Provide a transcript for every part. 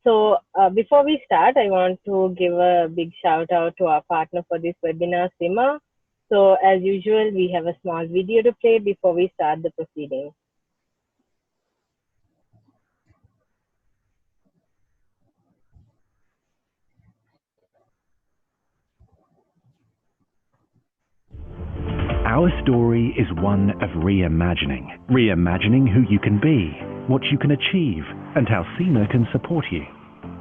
Before we start, I want to give a big shout out to our partner for this webinar, Sima. So as usual, we have a small video to play before we start the proceedings. Our story is one of reimagining. Reimagining who you can be, what you can achieve, and how Sima can support you.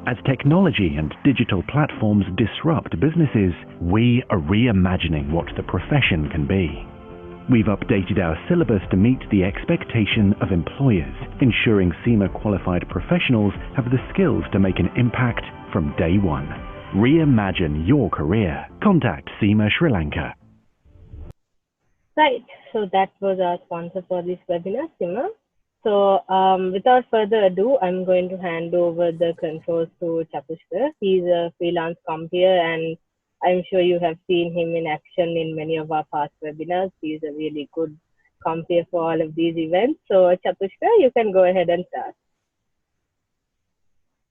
As technology and digital platforms disrupt businesses, we are reimagining what the profession can be. We've updated our syllabus to meet the expectation of employers, ensuring Sima qualified professionals have the skills to make an impact from day one. Reimagine your career. Contact Sima Sri Lanka. Right, so that was our sponsor for this webinar, Sima. So without further ado, I'm going to hand over the controls to Chapushkar. He's a freelance compier, and I'm sure you have seen him in action in many of our past webinars. He's a really good compier for all of these events. So Chapushkar, you can go ahead and start.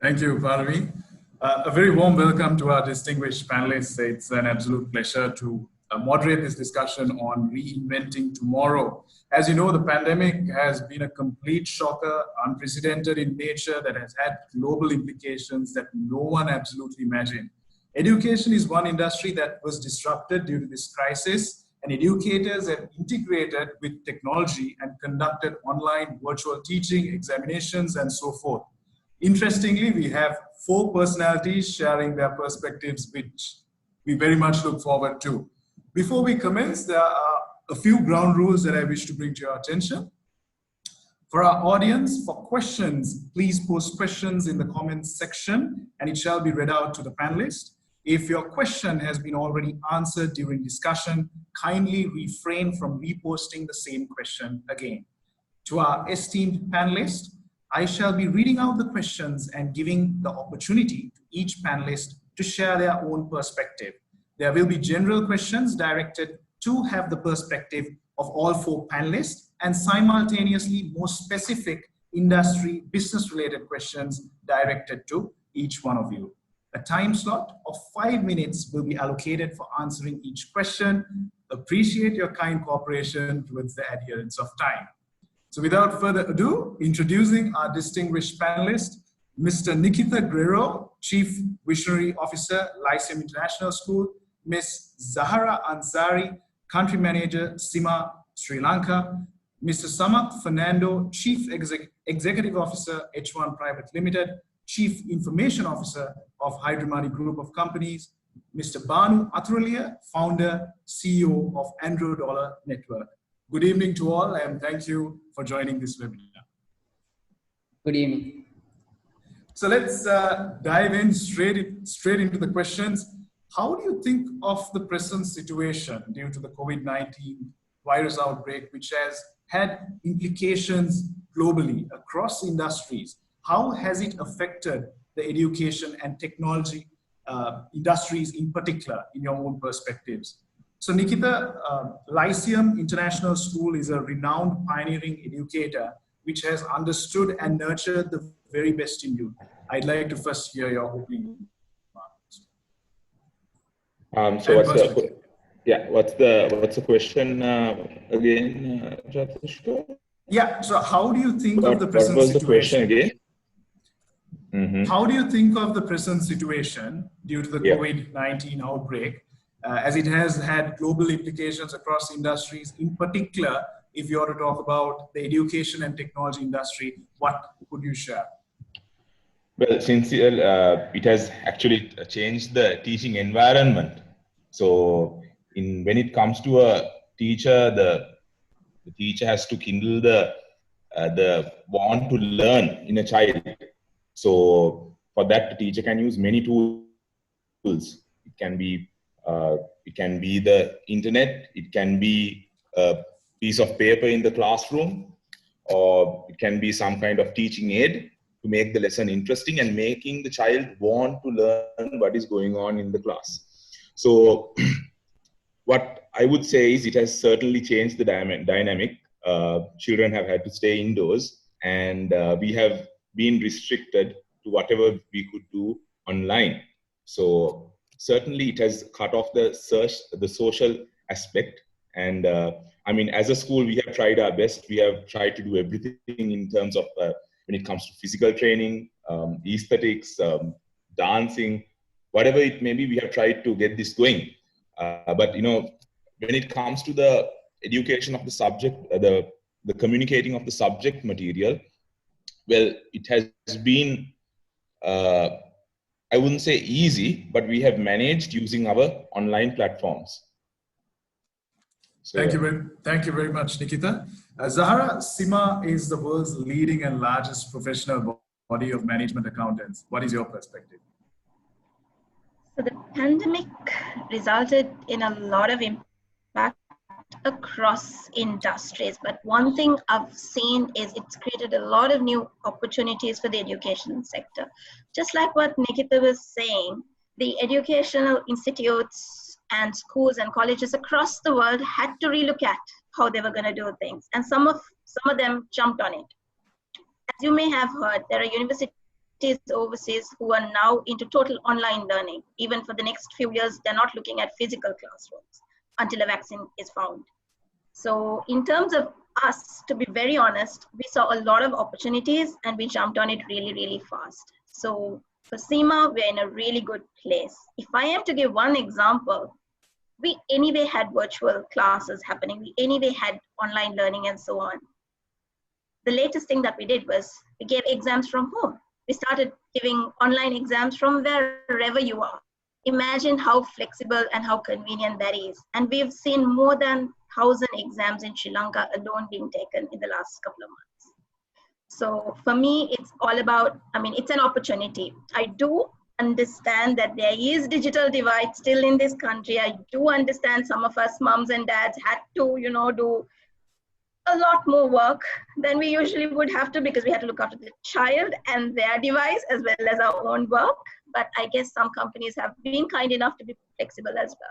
Thank you, Banu. A very warm welcome to our distinguished panelists. It's an absolute pleasure to moderate this discussion on reinventing tomorrow. As you know, the pandemic has been a complete shocker, unprecedented in nature, that has had global implications that no one absolutely imagined. Education is one industry that was disrupted due to this crisis, and educators have integrated with technology and conducted online virtual teaching, examinations, and so forth. Interestingly, we have 4 personalities sharing their perspectives, which we very much look forward to. Before we commence, there are a few ground rules that I wish to bring to your attention. For our audience, for questions, please post questions in the comments section and it shall be read out to the panelists. If your question has been already answered during discussion, kindly refrain from reposting the same question again. To our esteemed panelists, I shall be reading out the questions and giving the opportunity to each panelist to share their own perspective. There will be general questions directed to have the perspective of all 4 panelists, and simultaneously more specific industry business related questions directed to each one of you. A time slot of 5 minutes will be allocated for answering each question. Appreciate your kind cooperation towards the adherence of time. So without further ado, introducing our distinguished panelist, Mr. Nikitha Grero, Chief Visionary Officer, Lyceum International School, Ms. Zahara Ansary, Country Manager, Sima, Sri Lanka, Mr. Samath Fernando, Chief Executive Officer, H1 Private Limited, Chief Information Officer of Hydromani Group of Companies, Mr. Banu, Athuruliya, Founder, CEO of Androdollar Network. Good evening to all, and thank you for joining this webinar. Good evening. So let's dive in straight into the questions. How do you think of the present situation due to the COVID-19 virus outbreak, which has had implications globally across industries? How has it affected the education and technology industries in particular, in your own perspectives? So Nikitha, Lyceum International School is a renowned pioneering educator which has understood and nurtured the very best in you. I'd like to first hear your opening. So what's the question again, Chapushkar? Yeah, so how do you think of the present situation? What was the situation again? Mm-hmm. How do you think of the present situation due to the COVID-19 outbreak, as it has had global implications across industries? In particular, if you are to talk about the education and technology industry, what could you share? Well, since it has actually changed the teaching environment. So when it comes to a teacher, the teacher has to kindle the want to learn in a child. So for that, the teacher can use many tools. It can be the internet. It can be a piece of paper in the classroom, or it can be some kind of teaching aid to make the lesson interesting and making the child want to learn what is going on in the class. So what I would say is it has certainly changed the dynamic. Children have had to stay indoors, and we have been restricted to whatever we could do online. So certainly it has cut off the social aspect. And I mean, as a school, we have tried our best. We have tried to do everything in terms of when it comes to physical training, aesthetics, dancing, whatever it may be, we have tried to get this going. But when it comes to the education of the subject, the communicating of the subject material, well, it has been, I wouldn't say easy, but we have managed using our online platforms. So, Thank you very much, Nikitha. Zahara, SIMA is the world's leading and largest professional body of management accountants. What is your perspective? So the pandemic resulted in a lot of impact across industries, but one thing I've seen is it's created a lot of new opportunities for the education sector. Just like what Nikitha was saying, the educational institutes and schools and colleges across the world had to relook at how they were going to do things, and some of them jumped on it. As you may have heard, there are universities overseas who are now into total online learning. Even for the next few years, they're not looking at physical classrooms until a vaccine is found. So in terms of us, to be very honest, we saw a lot of opportunities and we jumped on it really, really fast. So for SIMA, we're in a really good place. If I am to give one example, we anyway had virtual classes happening. We anyway had online learning and so on. The latest thing that we did was we gave exams from home. We started giving online exams from wherever you are. Imagine how flexible and how convenient that is. And we've seen more than 1,000 exams in Sri Lanka alone being taken in the last couple of months. So for me, it's all about, it's an opportunity. I do understand that there is digital divide still in this country. I do understand some of us moms and dads had to, do a lot more work than we usually would have to, because we had to look after the child and their device as well as our own work. But I guess some companies have been kind enough to be flexible as well.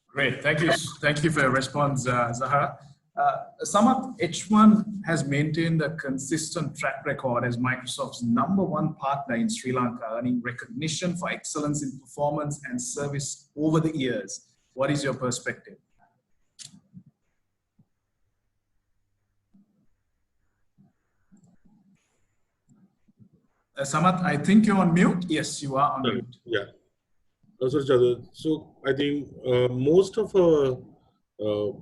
Great, thank you. Thank you for your response, Zahara. Samath, H1 has maintained a consistent track record as Microsoft's #1 partner in Sri Lanka, earning recognition for excellence in performance and service over the years. What is your perspective? Samath, I think you're on mute. Yes, you are on mute. Yeah. So I think most of our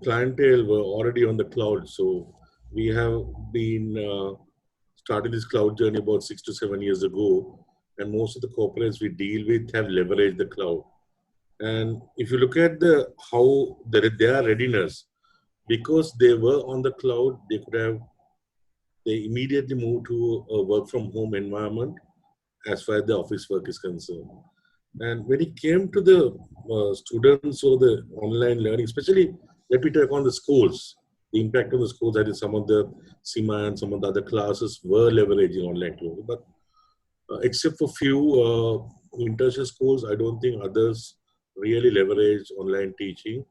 clientele were already on the cloud. So we have been starting this cloud journey about 6 to 7 years ago. And most of the corporates we deal with have leveraged the cloud. And if you look at how their readiness, because they were on the cloud, they immediately moved to a work from home environment as far as the office work is concerned. And when it came to the students or the online learning, especially let me take on the schools, the impact on the schools, that is some of the SIMA and some of the other classes were leveraging online learning. But except for few international schools, I don't think others really leverage online teaching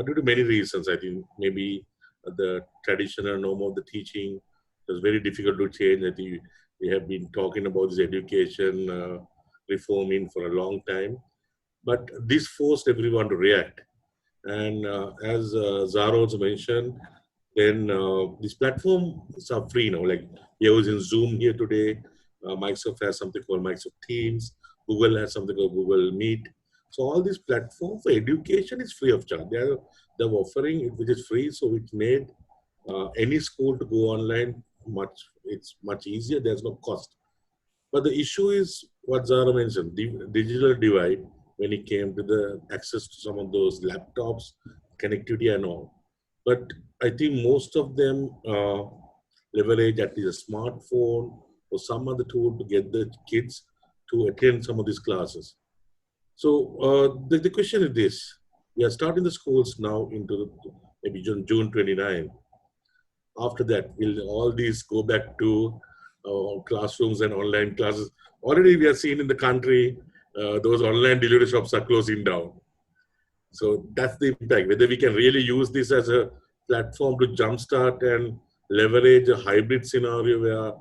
due to many reasons. I think maybe the traditional norm of the teaching was very difficult to change. I think we have been talking about this education reforming for a long time, but this forced everyone to react. And as Zahara also mentioned, then these platforms are free now. Like we are using Zoom here today. Microsoft has something called Microsoft Teams. Google has something called Google Meet. So all these platforms for education is free of charge. They're offering it, which is free. So it made any school to go online it's much easier. There's no cost. But the issue is what Zahara mentioned, the digital divide when it came to the access to some of those laptops, connectivity and all. But I think most of them leverage at least a smartphone or some other tool to get the kids to attend some of these classes. So the question is this: we are starting the schools now into maybe June 29. After that, will all these go back to classrooms and online classes? Already we are seeing in the country, those online delivery shops are closing down. So that's the impact. Whether we can really use this as a platform to jumpstart and leverage a hybrid scenario where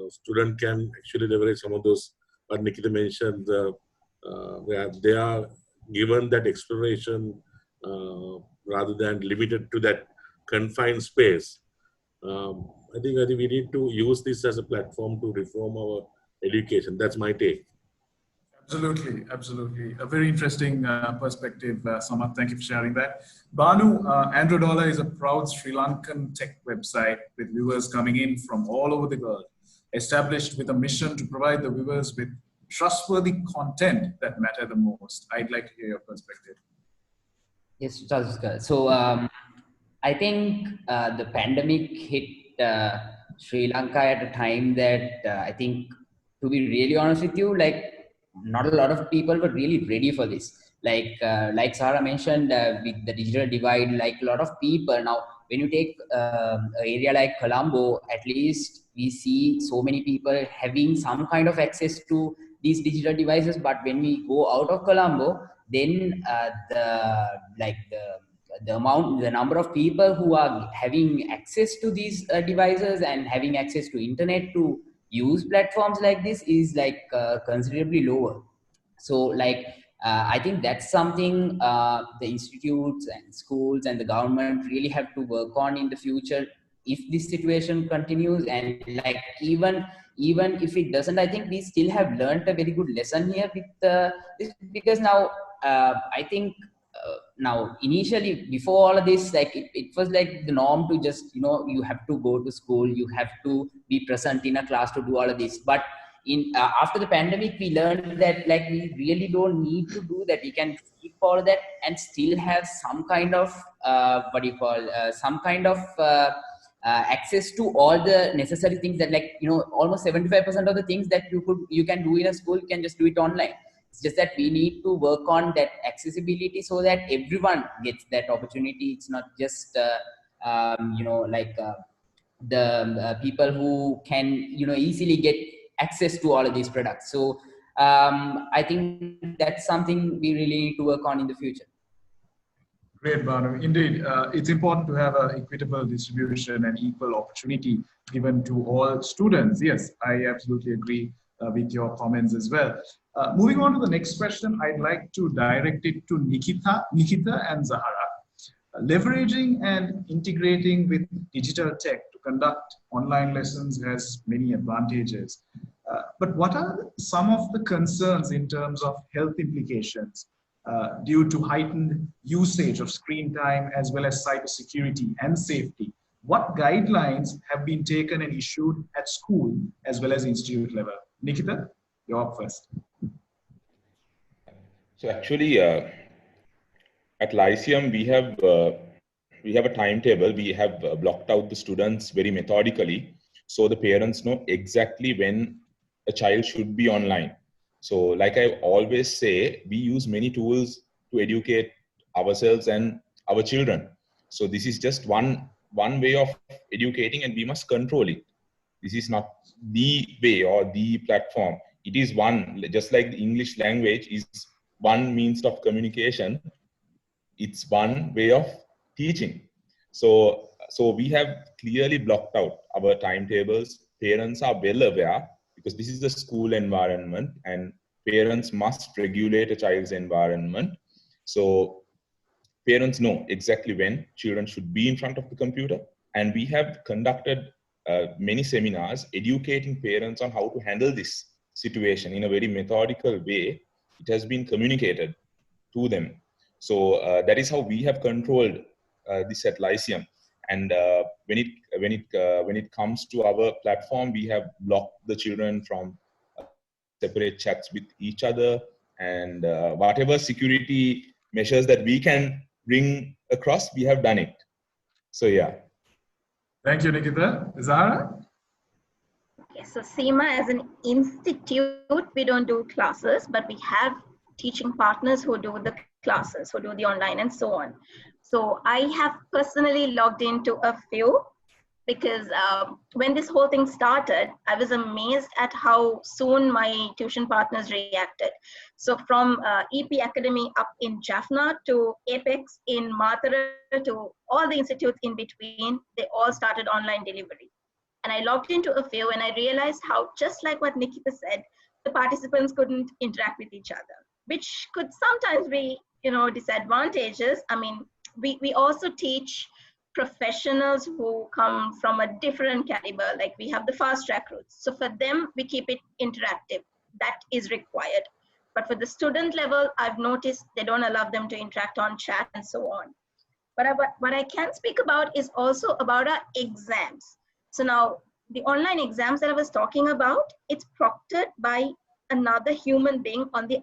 student can actually leverage some of those, what Nikitha mentioned, where they are given that exploration rather than limited to that confined space. I think we need to use this as a platform to reform our education. That's my take. Absolutely, absolutely. A very interesting perspective, Samath. Thank you for sharing that. Banu, Androdola is a proud Sri Lankan tech website with viewers coming in from all over the world, established with a mission to provide the viewers with trustworthy content that matter the most. I'd like to hear your perspective. Yes, Chalskar. So I think the pandemic hit Sri Lanka at a time that I think, to be really honest with you, like not a lot of people were really ready for this. Like Zahara mentioned, with the digital divide, like a lot of people now, when you take an area like Colombo, at least we see so many people having some kind of access to these digital devices. But when we go out of Colombo, then the number of people who are having access to these devices and having access to internet to use platforms like this is like considerably lower. So like I think that's something the institutes and schools and the government really have to work on in the future if this situation continues. And like even if it doesn't, I think we still have learned a very good lesson here with this, because now I think now initially before all of this, like it was like the norm to just, you know, you have to go to school, you have to be present in a class to do all of this. But in after the pandemic, we learned that like we really don't need to do that. We can skip all that and still have some kind of access to all the necessary things that, like, you know, almost 75% of the things that you can do in a school, you can just do it online. It's just that we need to work on that accessibility so that everyone gets that opportunity. It's not just the people who can, you know, easily get access to all of these products. So I think that's something we really need to work on in the future. Great, Banu. Indeed, it's important to have an equitable distribution and equal opportunity given to all students. Yes, I absolutely agree with your comments as well. Moving on to the next question, I'd like to direct it to Nikitha and Zahara. Leveraging and integrating with digital tech to conduct online lessons has many advantages. But what are some of the concerns in terms of health implications due to heightened usage of screen time as well as cybersecurity and safety? What guidelines have been taken and issued at school as well as institute level? Nikitha, you're up first. So actually, at Lyceum, we have a timetable. We have blocked out the students very methodically, so the parents know exactly when a child should be online. So like I always say, we use many tools to educate ourselves and our children. So this is just one way of educating, and we must control it. This is not the way or the platform. It is one, just like the English language is one means of communication. It's one way of teaching. So we have clearly blocked out our timetables. Parents are well aware, because this is the school environment and parents must regulate a child's environment. So parents know exactly when children should be in front of the computer. And we have conducted many seminars educating parents on how to handle this situation in a very methodical way. It has been communicated to them. So that is how we have controlled this at Lyceum. And when it comes to our platform, we have blocked the children from separate chats with each other, and whatever security measures that we can bring across, we have done it. So yeah. Thank you, Nikitha. Zahara? Okay, so SEMA as an institute, we don't do classes, but we have teaching partners who do the classes, who do the online and so on. So I have personally logged into a few, because when this whole thing started, I was amazed at how soon my tuition partners reacted. So from EP Academy up in Jaffna to Apex in Mathura to all the institutes in between, they all started online delivery. And I logged into a few and I realized how, just like what Nikitha said, the participants couldn't interact with each other, which could sometimes be, disadvantages. I mean, we also teach professionals who come from a different caliber, like we have the fast track routes. So for them, we keep it interactive. That is required. But for the student level, I've noticed they don't allow them to interact on chat and so on. But what I can speak about is also about our exams. So now the online exams that I was talking about, it's proctored by another human being on the,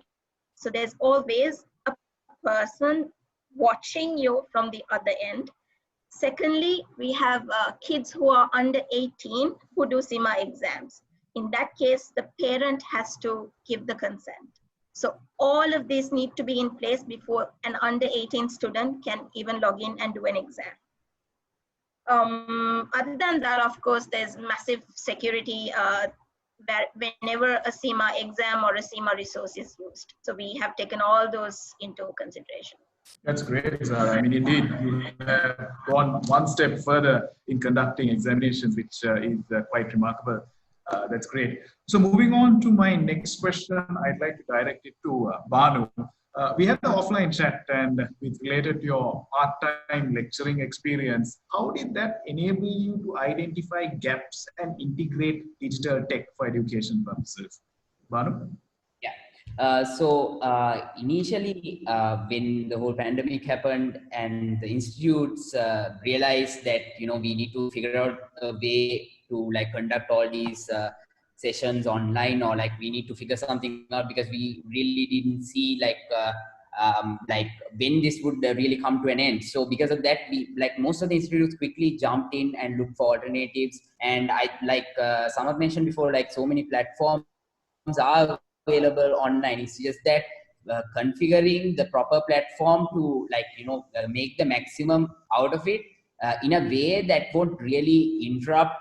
so there's always a person watching you from the other end. Secondly, we have kids who are under 18 who do SEMA exams. In that case, the parent has to give the consent. So all of these need to be in place before an under 18 student can even log in and do an exam. Other than that, of course, there's massive security whenever a SEMA exam or a SEMA resource is used. So we have taken all those into consideration. That's great, Zahara. I mean, indeed, you have gone one step further in conducting examinations, which is quite remarkable. That's great. So moving on to my next question, I'd like to direct it to Banu. We had the offline chat, and it's related to your part-time lecturing experience. How did that enable you to identify gaps and integrate digital tech for education purposes? Banu? Yeah. Initially, when the whole pandemic happened and the institutes realized that, we need to figure out a way to like conduct all these sessions online, or like we need to figure something out, because we really didn't see like when this would really come to an end. So because of that, we, like most of the institutes, quickly jumped in and looked for alternatives. And I, like Samath mentioned before, like so many platforms are available online. It's just that configuring the proper platform to make the maximum out of it in a way that won't really interrupt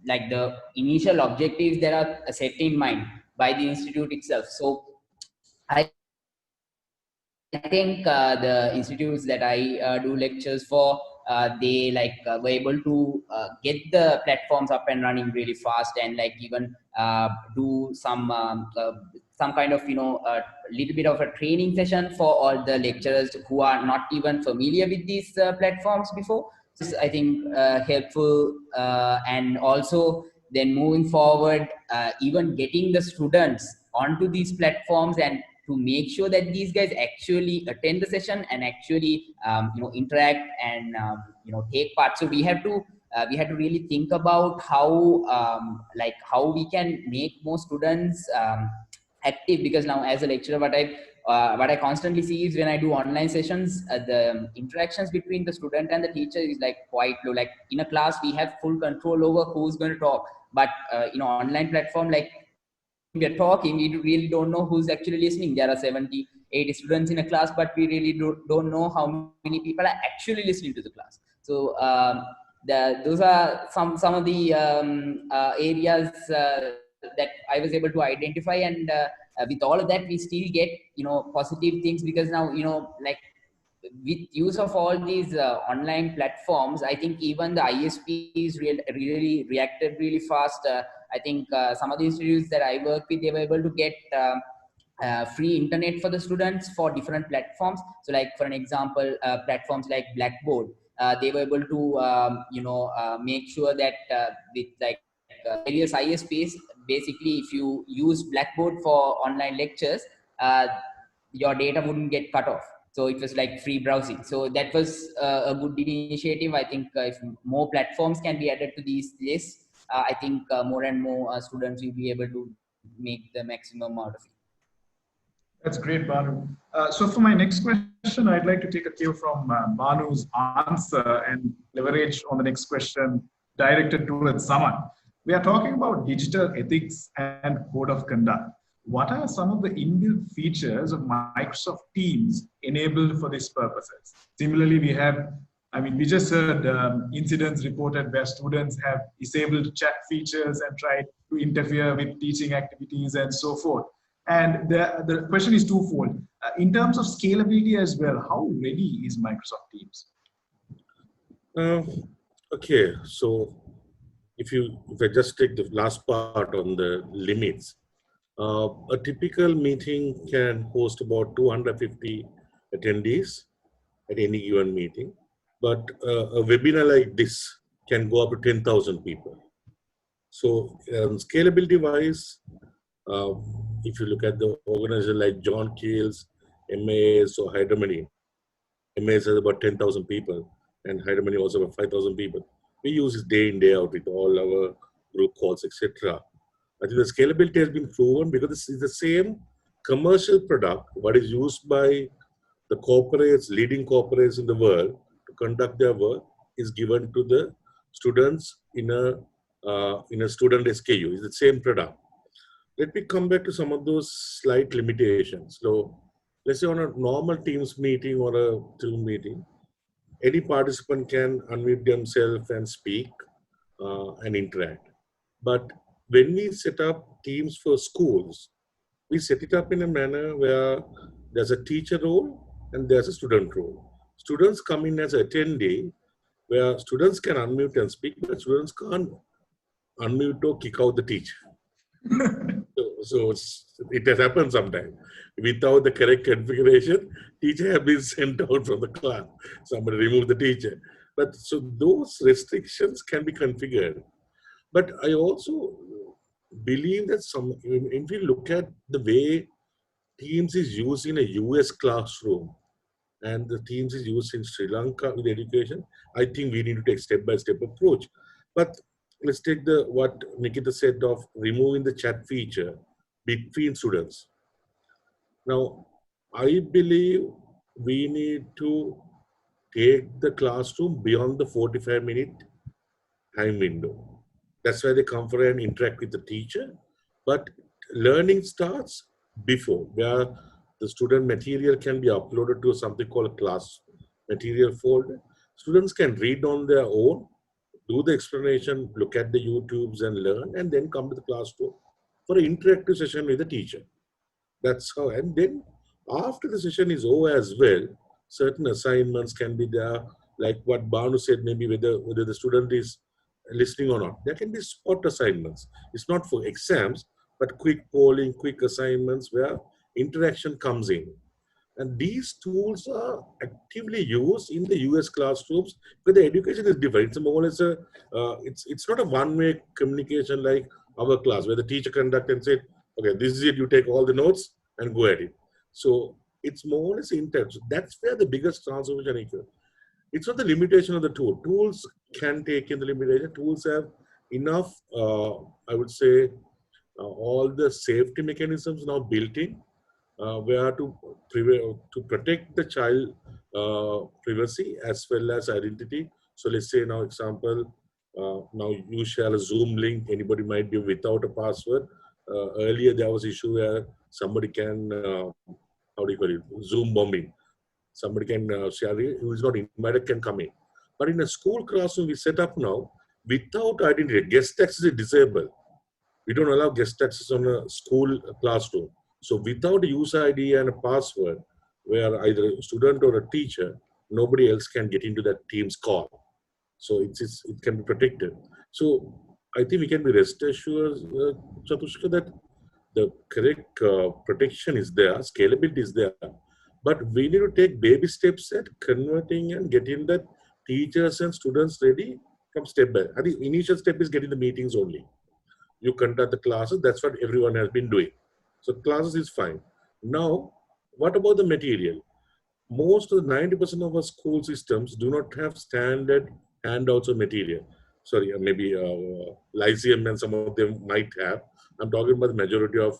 like the initial objectives that are set in mind by the institute itself. So I think the institutes that I do lectures for, they were able to get the platforms up and running really fast, and like even do some kind of little bit of a training session for all the lecturers who are not even familiar with these platforms before. So I think helpful, and also then moving forward, even getting the students onto these platforms and to make sure that these guys actually attend the session and actually interact and take part. So we had to really think about how how we can make more students active, because now as a lecturer, what I constantly see is when I do online sessions, the interactions between the student and the teacher is like quite low. Like in a class, we have full control over who's going to talk, but online platform, like we are talking, we really don't know who's actually listening. There are 70, 80 students in a class, but we really don't know how many people are actually listening to the class. So those are some of the areas that I was able to identify, and with all of that, we still get positive things, because now like with use of all these online platforms, I think even the ISPs really reacted really fast. I think some of the institutes that I work with, they were able to get free internet for the students for different platforms. So like for an example, platforms like Blackboard, they were able to make sure that with various ISPs, basically if you use Blackboard for online lectures, your data wouldn't get cut off. So it was like free browsing. So that was a good initiative. I think if more platforms can be added to these lists, I think more and more students will be able to make the maximum out of it. That's great, Banu. So for my next question, I'd like to take a cue from Banu's answer and leverage on the next question directed towards Samath. We are talking about digital ethics and code of conduct. What are some of the inbuilt features of Microsoft Teams enabled for these purposes? Similarly, we just heard incidents reported where students have disabled chat features and tried to interfere with teaching activities and so forth. And the question is twofold. In terms of scalability as well, how ready is Microsoft Teams? Okay, so if I just take the last part on the limits, a typical meeting can host about 250 attendees at any given meeting, but a webinar like this can go up to 10,000 people. So scalability wise, uh, if you look at the organization like John Keel's, MAS or Hydromany, MAS has about 10,000 people and Hydromany also about 5,000 people. We use it day in, day out with all our group calls, etc. I think the scalability has been proven because this is the same commercial product, what is used by the corporates, leading corporates in the world to conduct their work is given to the students in a student SKU. It's the same product. Let me come back to some of those slight limitations. So let's say on a normal Teams meeting or a Zoom meeting, any participant can unmute themselves and speak and interact. But when we set up Teams for schools, we set it up in a manner where there's a teacher role and there's a student role. Students come in as attendee, where students can unmute and speak, but students can't unmute or kick out the teacher. So it has happened sometimes. Without the correct configuration, teacher has been sent out from the class. Somebody removed the teacher. But so those restrictions can be configured. But I also believe that if we look at the way Teams is used in a US classroom and the Teams is used in Sri Lanka with education, I think we need to take step-by-step approach. But let's take what Nikitha said of removing the chat feature between students. Now, I believe we need to take the classroom beyond the 45-minute time window. That's why they come for and interact with the teacher. But learning starts before, where the student material can be uploaded to something called a class material folder. Students can read on their own, do the explanation, look at the YouTubes and learn, and then come to the classroom for an interactive session with the teacher. That's how, and then after the session is over as well, certain assignments can be there, like what Banu said, maybe whether the student is listening or not. There can be spot assignments. It's not for exams, but quick polling, quick assignments where interaction comes in. And these tools are actively used in the US classrooms, but the education is different. It's more or less it's not a one-way communication like our class, where the teacher conduct and said, okay, this is it, you take all the notes and go at it. So it's more or less intense. That's where the biggest transformation occurs. It's not the limitation of the tool. Tools can take in the limitation. Tools have enough, I would say, all the safety mechanisms now built in, where to protect the child privacy as well as identity. So let's say now example, now you share a Zoom link, anybody might be without a password. Earlier there was issue where somebody can, how do you call it, Zoom bombing. Somebody can share it, who is not invited can come in. But in a school classroom we set up now, without identity, guest access is disabled. We don't allow guest access on a school classroom. So without a user ID and a password, where either a student or a teacher, nobody else can get into that Teams call. So it can be protected. So I think we can be rest assured, Chatushka, that the correct protection is there, scalability is there. But we need to take baby steps at converting and getting the teachers and students ready from step by. I think initial step is getting the meetings only. You conduct the classes, that's what everyone has been doing. So classes is fine. Now, what about the material? Most of the 90% of our school systems do not have standard handouts of material. Sorry, maybe Lyceum and some of them might have. I'm talking about the majority of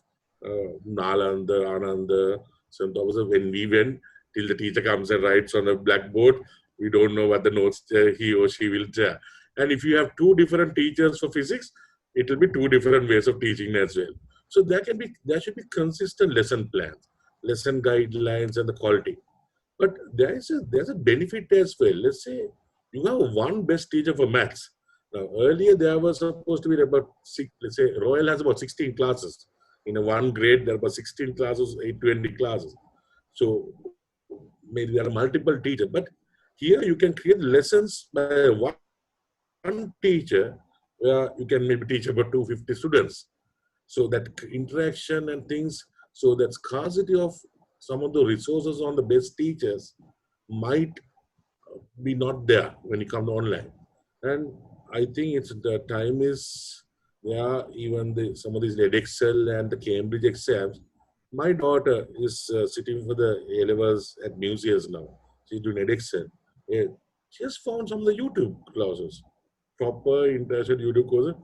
Nalanda, Ananda, St. Thomas. When we went, till the teacher comes and writes on a blackboard, we don't know what the notes he or she will share. And if you have two different teachers for physics, it will be two different ways of teaching as well. So there should be consistent lesson plans, lesson guidelines, and the quality. But there's a benefit as well. Let's say you have one best teacher for maths. Now earlier there was supposed to be about let's say Royal has about 16 classes. In a one grade, there are about 16 classes, 820 classes. So maybe there are multiple teachers. But here you can create lessons by one teacher where you can maybe teach about 250 students. So that interaction and things, so that scarcity of some of the resources on the best teachers might be not there when you come online. And I think it's the time is, yeah, even some of these Edexcel and the Cambridge exams. My daughter is sitting for the A-levels at museums now. She's doing Edexcel. She has found some of the YouTube classes, proper international YouTube courses,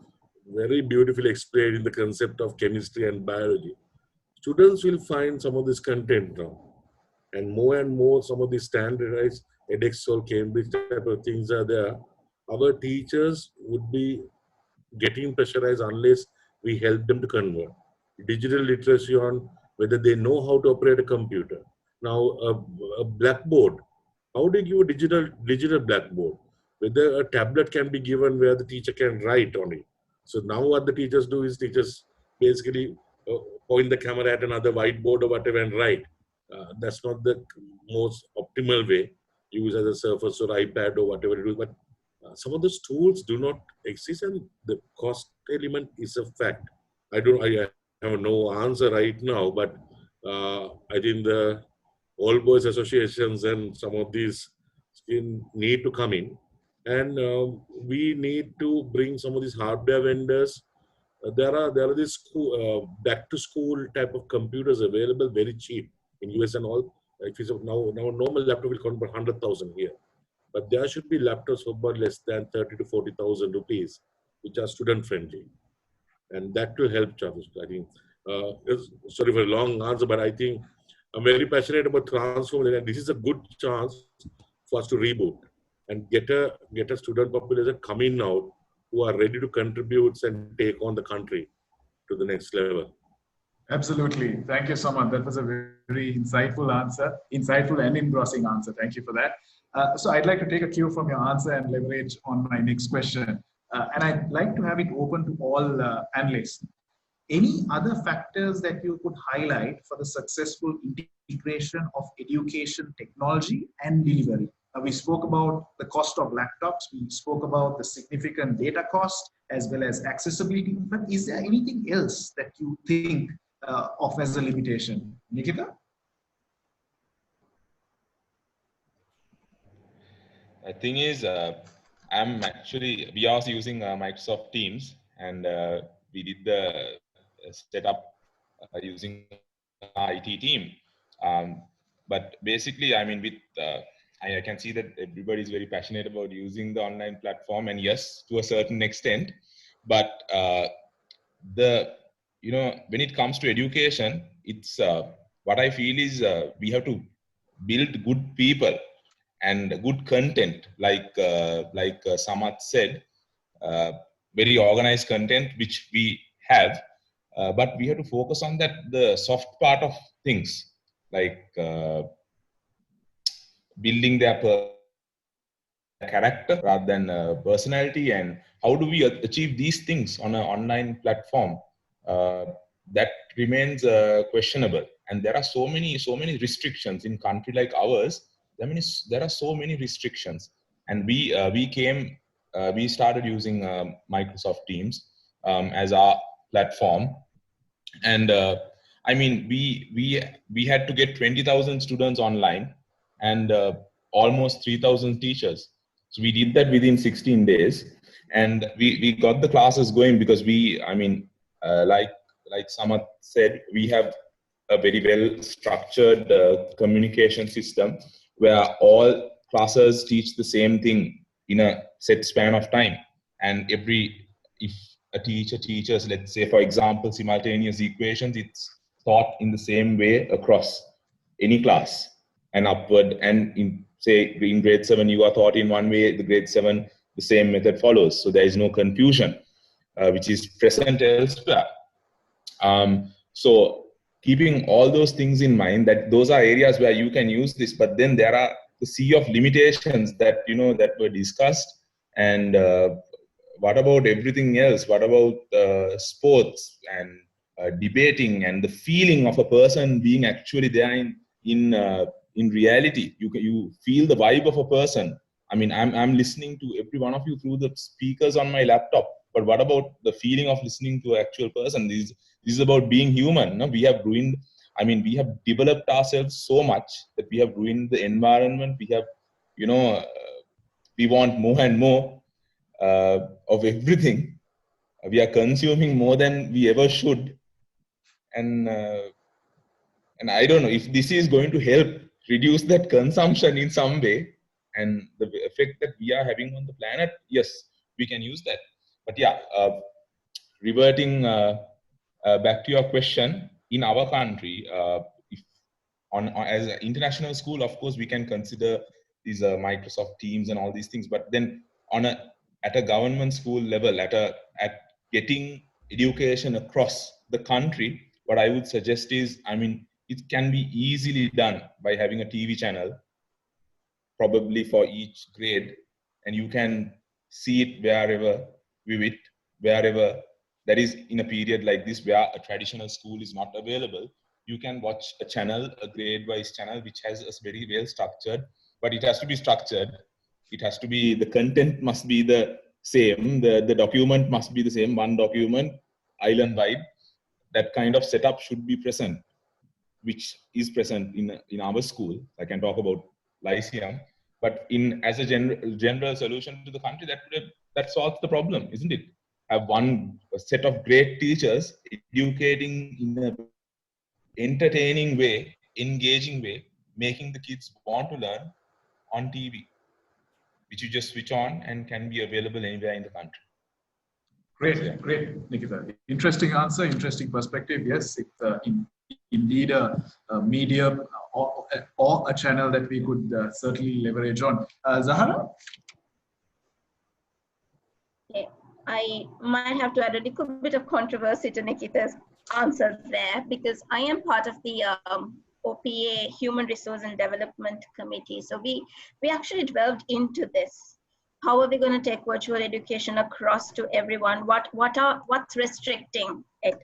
very beautifully explained the concept of chemistry and biology. Students will find some of this content now. And more some of these standardized Edexcel, Cambridge type of things are there. Our teachers would be getting pressurized unless we help them to convert. Digital literacy on whether they know how to operate a computer. Now, a blackboard. How do you give a digital blackboard? Whether a tablet can be given where the teacher can write on it. So now what the teachers do is teachers basically point the camera at another whiteboard or whatever and write. That's not the most optimal way. Use as a Surface or iPad or whatever it is. But some of those tools do not exist, and the cost element is a fact. I have no answer right now, but I think the all boys associations and some of these need to come in, and we need to bring some of these hardware vendors. There are these back to school type of computers available very cheap in US and all. If it's now normal laptop will cost about 100,000 here. But there should be laptops for about less than 30 to 40,000 rupees, which are student friendly. And that will help, Chavis. I think, sorry for a long answer, but I think I'm very passionate about transforming, and this is a good chance for us to reboot and get a student population coming out who are ready to contribute and take on the country to the next level. Absolutely. Thank you so much. That was a very insightful answer, insightful and engrossing answer. Thank you for that. So I'd like to take a cue from your answer and leverage on my next question. And I'd like to have it open to all panelists. Any other factors that you could highlight for the successful integration of education technology and delivery? We spoke about the cost of laptops. We spoke about the significant data cost as well as accessibility. But is there anything else that you think of as a limitation? Nikitha? The thing is, we are using Microsoft Teams, and we did the setup using our IT team. But basically, I mean, I can see that everybody is very passionate about using the online platform, and yes, to a certain extent. But when it comes to education, it's what I feel is we have to build good people and good content, like Samath said, very organized content which we have, but we have to focus on the soft part of things, like building their character rather than personality, and how do we achieve these things on an online platform? That remains questionable, and there are so many restrictions in country like ours. There are so many restrictions, and we started using Microsoft Teams as our platform, and I mean we had to get 20,000 students online and almost 3,000 teachers. So we did that within 16 days, and we got the classes going because like Samath said, we have a very well structured communication system where all classes teach the same thing in a set span of time. And if a teacher teaches, let's say, for example, simultaneous equations, it's taught in the same way across any class and upward. And in grade 7, you are taught in one way, the grade 7, the same method follows. So there is no confusion, which is present elsewhere. So keeping all those things in mind, that those are areas where you can use this, but then there are the sea of limitations that were discussed. And what about everything else? What about sports and debating and the feeling of a person being actually there in reality? You feel the vibe of a person. I mean, I'm listening to every one of you through the speakers on my laptop, But what about the feeling of listening to an actual person? This is about being human. No? We have ruined, I mean, we have developed ourselves so much that we have ruined the environment. We have, you know, we want more and more of everything. We are consuming more than we ever should. And I don't know if this is going to help reduce that consumption in some way, and the effect that we are having on the planet. Yes, we can use that. But yeah, reverting back to your question, in our country, if as an international school, of course, we can consider these Microsoft Teams and all these things. But then at a government school level, at getting education across the country, what I would suggest is, I mean, it can be easily done by having a TV channel, probably for each grade, and you can see it wherever, view it wherever. That is, in a period like this where a traditional school is not available, you can watch a channel, a grade-wise channel, which has us very well structured. But it has to be structured. It has to be, the content must be the same. The document must be the same. One document, island-wide. That kind of setup should be present, which is present in our school. I can talk about Lyceum, but as a general solution to the country, that solves the problem, isn't it? Have a set of great teachers educating in an entertaining way, engaging way, making the kids want to learn on TV, which you just switch on and can be available anywhere in the country. Great, Nikitha. Interesting answer, interesting perspective. Yes, it's indeed a medium or a channel that we could certainly leverage on. Zahara? Yeah, I might have to add a little bit of controversy to Nikitha's answer there, because I am part of the OPA Human Resource and Development Committee. So we actually delved into this. How are we going to take virtual education across to everyone? What's restricting it?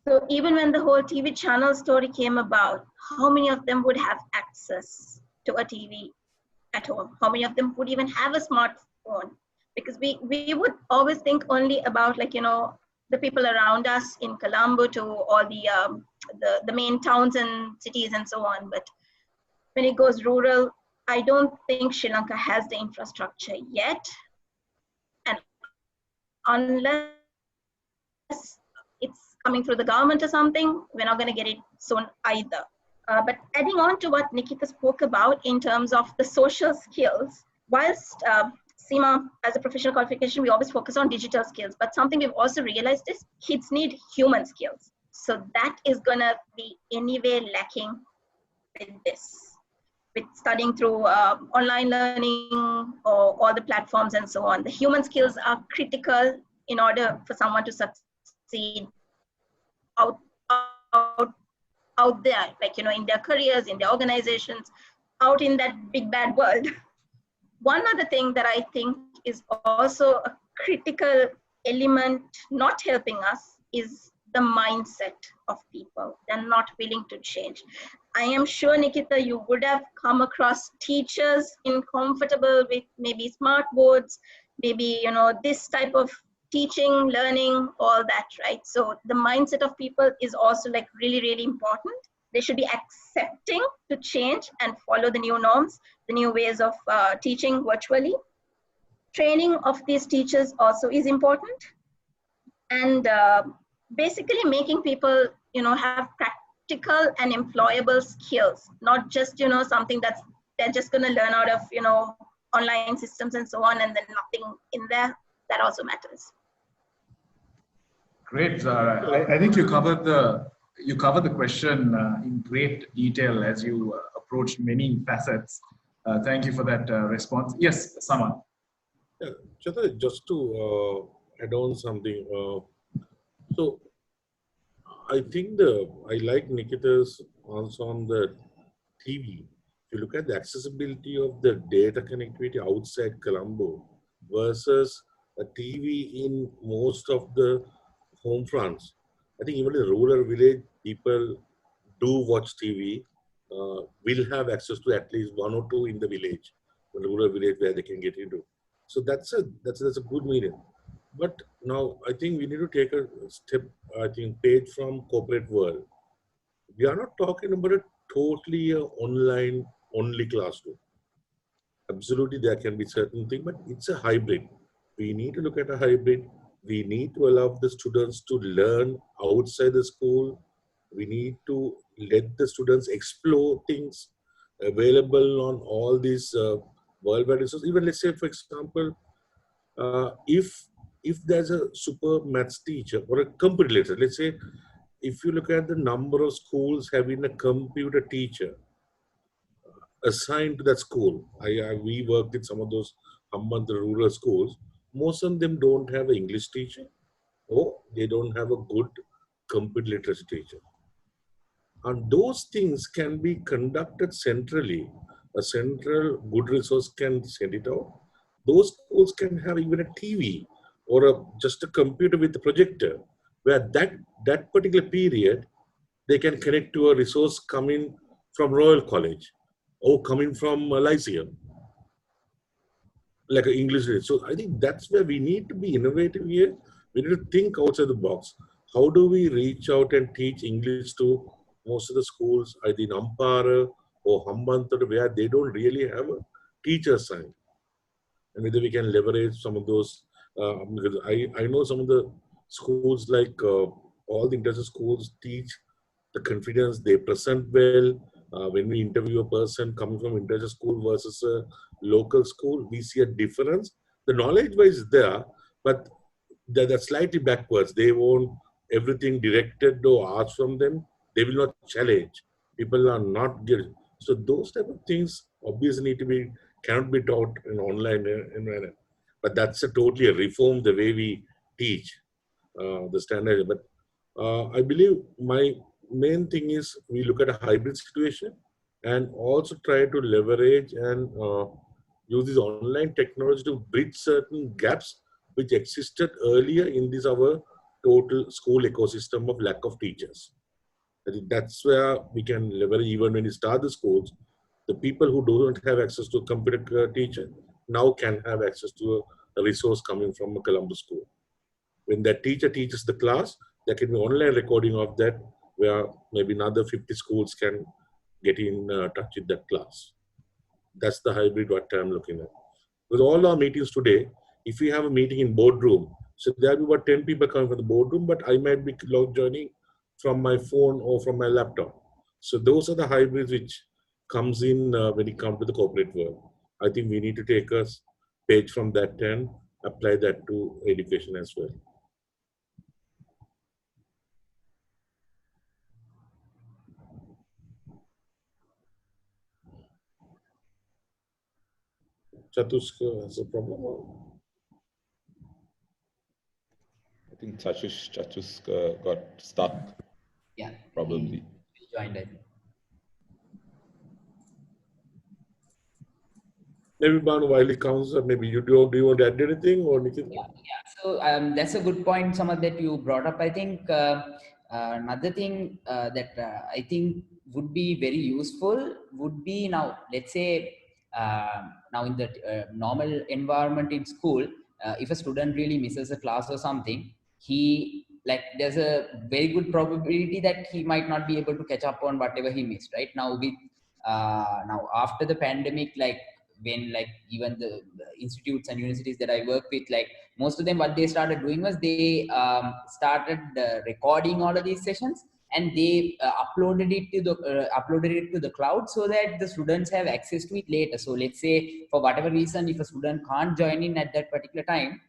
So even when the whole TV channel story came about, how many of them would have access to a TV at home? How many of them would even have a smartphone? Because we would always think only about, like, you know, the people around us in Colombo to all the main towns and cities and so on. But when it goes rural, I don't think Sri Lanka has the infrastructure yet. And unless it's coming through the government or something, we're not going to get it soon either. But adding on to what Nikitha spoke about in terms of the social skills, whilst SEMA as a professional qualification, we always focus on digital skills, but something we've also realized is kids need human skills. So that is going to be anyway lacking with this. With studying through online learning or all the platforms and so on. The human skills are critical in order for someone to succeed out there, like, you know, in their careers, in their organizations, out in that big bad world. One other thing that I think is also a critical element not helping us is the mindset of people. They're not willing to change. I am sure, Nikitha, you would have come across teachers uncomfortable with maybe smart boards, maybe, you know, this type of teaching, learning, all that, right? So the mindset of people is also, like, really, really important. They should be accepting to change and follow the new norms, the new ways of teaching virtually. Training of these teachers also is important. And basically making people, you know, have practical and employable skills, not just, you know, something that's they're just going to learn out of, you know, online systems and so on, and then nothing in there. That also matters. Great, Zahara. I think you covered the question in great detail as you approached many facets. Thank you for that response. Yes, Samath. Yeah, just to add on something. So I think I like Nikitha's answer on the TV. If you look at the accessibility of the data connectivity outside Colombo versus a TV in most of the home fronts, I think even in rural village, people do watch TV, will have access to at least one or two in the village, the rural village where they can get into. So that's a good medium. But now I think we need to take a step, I think, page from corporate world. We are not talking about a totally online only classroom. Absolutely, there can be certain thing, but it's a hybrid. We need to look at a hybrid. We need to allow the students to learn outside the school. We need to let the students explore things available on all these worldwide resources. Even let's say, for example, if there's a super maths teacher or a computer teacher, let's say, if you look at the number of schools having a computer teacher assigned to that school. We worked in some of those the rural schools. Most of them don't have an English teacher or they don't have a good computer literacy teacher. And those things can be conducted centrally. A central good resource can send it out. Those schools can have even a TV or just a computer with a projector, where that particular period they can connect to a resource coming from Royal College or coming from Lyceum, like an English rate. So I think that's where we need to be innovative here. We need to think outside the box. How do we reach out and teach English to most of the schools, either in Ampara or Hambantota, where they don't really have a teacher assigned? And whether we can leverage some of those. Because I know some of the schools, like all the international schools, teach the confidence, they present well. When we interview a person coming from international school versus a local school, we see a difference. The knowledge wise is there, but they're slightly backwards. They won't everything directed or asked from them. They will not challenge. People are not good. So those type of things obviously need to be, cannot be taught in online environment. But that's a totally a reform the way we teach the standard. But I believe my main thing is we look at a hybrid situation and also try to leverage and use this online technology to bridge certain gaps which existed earlier in this our total school ecosystem of lack of teachers. I think that's where we can leverage. Even when you start the schools, the people who don't have access to a computer teacher now can have access to a resource coming from a Columbus school. When that teacher teaches the class, there can be online recording of that where maybe another 50 schools can get in touch with that class. That's the hybrid what I'm looking at. With all our meetings today, if we have a meeting in boardroom, so there will be about 10 people coming from the boardroom, but I might be joining from my phone or from my laptop. So those are the hybrids which comes in when it comes to the corporate world. I think we need to take a page from that and apply that to education as well. Chatuska has a problem. I think Chachuska got stuck. Yeah, Probably. he joined it. Maybe Banu, while it counts, maybe you do you want to add anything or Nikitha? Yeah. So that's a good point, Samath, that you brought up. I think another thing that I think would be very useful would be now, let's say, now in the normal environment in school, if a student really misses a class or something, there's a very good probability that he might not be able to catch up on whatever he missed. Right now, with now after the pandemic, when even the institutes and universities that I work with, most of them, what they started doing was they started recording all of these sessions, and they uploaded it to the cloud so that the students have access to it later. So let's say for whatever reason, if a student can't join in at that particular time,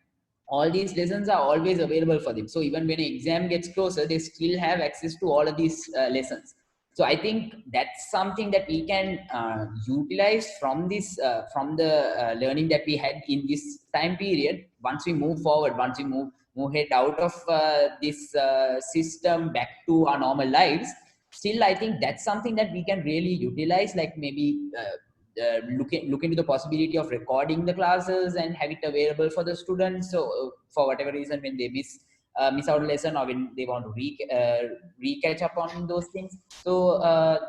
all these lessons are always available for them. So even when an exam gets closer, they still have access to all of these lessons. So I think that's something that we can utilize from this, from the learning that we had in this time period. Once we move forward, once we move head out of this system back to our normal lives, still I think that's something that we can really utilize, like maybe look into the possibility of recording the classes and have it available for the students. So for whatever reason, when they miss out a lesson, or when they want to re-catch up on those things. So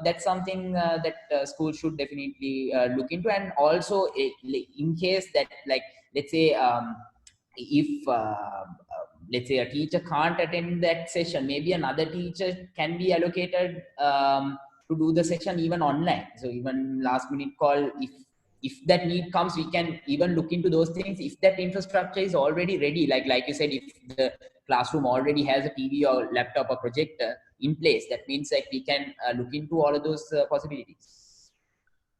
that's something that schools should definitely look into. And also in case that, let's say if let's say a teacher can't attend that session, maybe another teacher can be allocated to do the session even online. So even last minute call, if that need comes, we can even look into those things. If that infrastructure is already ready, like you said, if the classroom already has a TV or laptop or projector in place, that means like we can look into all of those possibilities.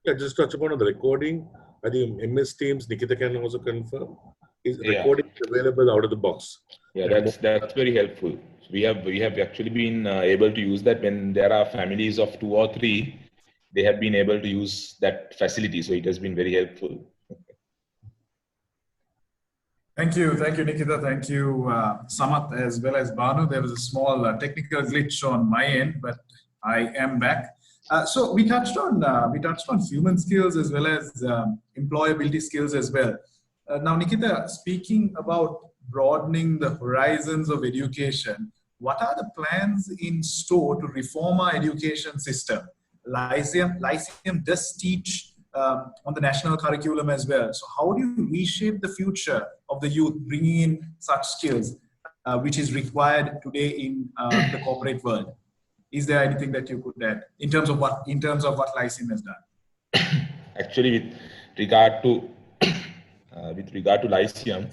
Yeah, just touch upon the recording. I think MS Teams, Nikitha can also confirm, is recording available out of the box. Yeah, that's very helpful. We have actually been able to use that when there are families of 2 or 3. They have been able to use that facility, so it has been very helpful. Thank you, Nikitha. Thank you, Samath, as well as Banu. There was a small technical glitch on my end, but I am back. So we touched on human skills as well as employability skills as well. Now, Nikitha, speaking about broadening the horizons of education, what are the plans in store to reform our education system? Lyceum does teach on the national curriculum as well. So how do you reshape the future of the youth, bringing in such skills, which is required today in the corporate world? Is there anything that you could add in terms of what Lyceum has done? Actually, with regard to Lyceum,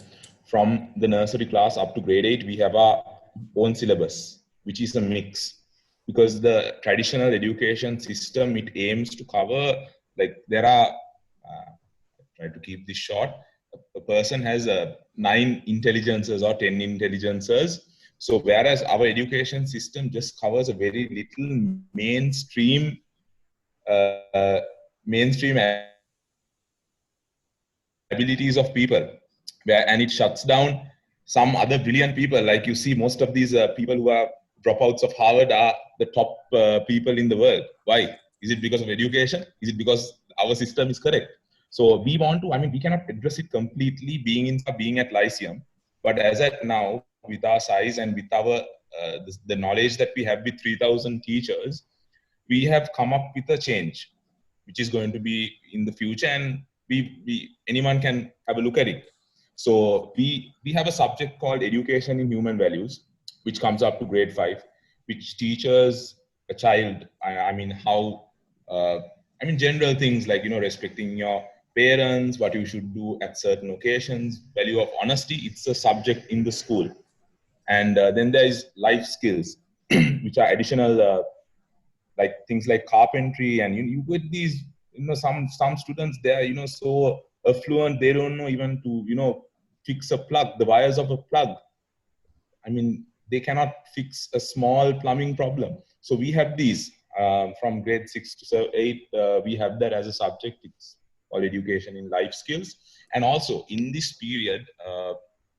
from the nursery class up to grade 8, we have our own syllabus, which is a mix. Because the traditional education system, it aims to cover, like there are, try to keep this short, a person has 9 intelligences or 10 intelligences. So whereas our education system just covers a very little mainstream abilities of people, and it shuts down some other brilliant people. Like you see, most of these people who are dropouts of Harvard are the top people in the world. Why? Is it because of education? Is it because our system is correct? So we want to, we cannot address it completely being at Lyceum, but as at now, with our size and with our the knowledge that we have with 3,000 teachers, we have come up with a change, which is going to be in the future, and anyone can have a look at it. So we have a subject called Education in Human Values, which comes up to grade 5, which teaches a child, general things like, respecting your parents, what you should do at certain occasions, value of honesty. It's a subject in the school. And then there is life skills, which are additional, like things like carpentry. And you get these, some students, they're, so affluent, they don't know even to, fix a plug, the wires of a plug. They cannot fix a small plumbing problem. So we have these from grade 6 to 8. We have that as a subject. It's all education in life skills. And also in this period,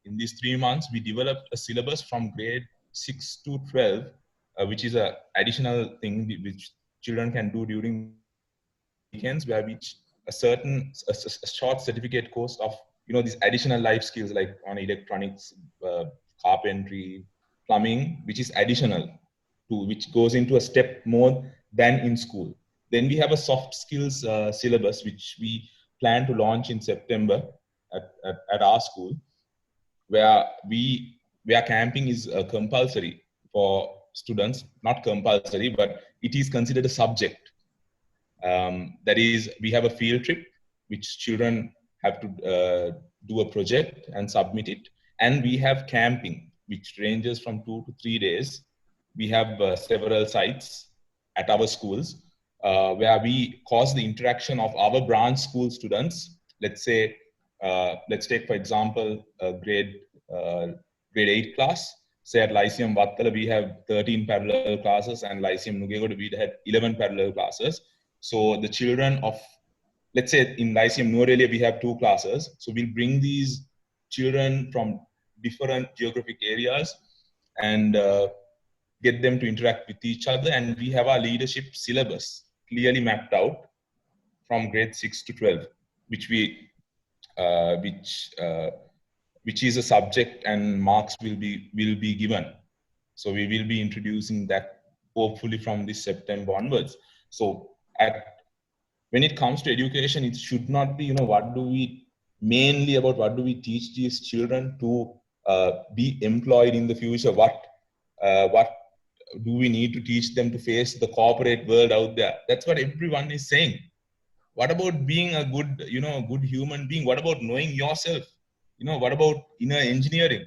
in these 3 months, we developed a syllabus from grade 6 to 12, which is a additional thing which children can do during weekends, where a short certificate course of these additional life skills, like on electronics, carpentry, plumbing, which is additional to, which goes into a step more than in school. Then we have a soft skills syllabus, which we plan to launch in September at our school, where camping is compulsory for students. Not compulsory, but it is considered a subject. That is, we have a field trip, which children have to do a project and submit it. And we have camping, which ranges from 2 to 3 days. We have several sites at our schools where we cause the interaction of our branch school students. Let's say, let's take, for example, grade 8 class. Say at Lyceum Vattala, we have 13 parallel classes, and Lyceum Nugegoda, we had 11 parallel classes. So the children of, let's say in Lyceum Nurelia, we have 2 classes. So we'll bring these children from different geographic areas and get them to interact with each other. And we have our leadership syllabus clearly mapped out from grade 6 to 12, which is a subject, and marks will be given. So we will be introducing that hopefully from this September onwards. So when it comes to education, it should not be, what do we mainly about what do we teach these children to be employed in the future. What do we need to teach them to face the corporate world out there? That's what everyone is saying. What about being a good, good human being? What about knowing yourself? What about inner engineering?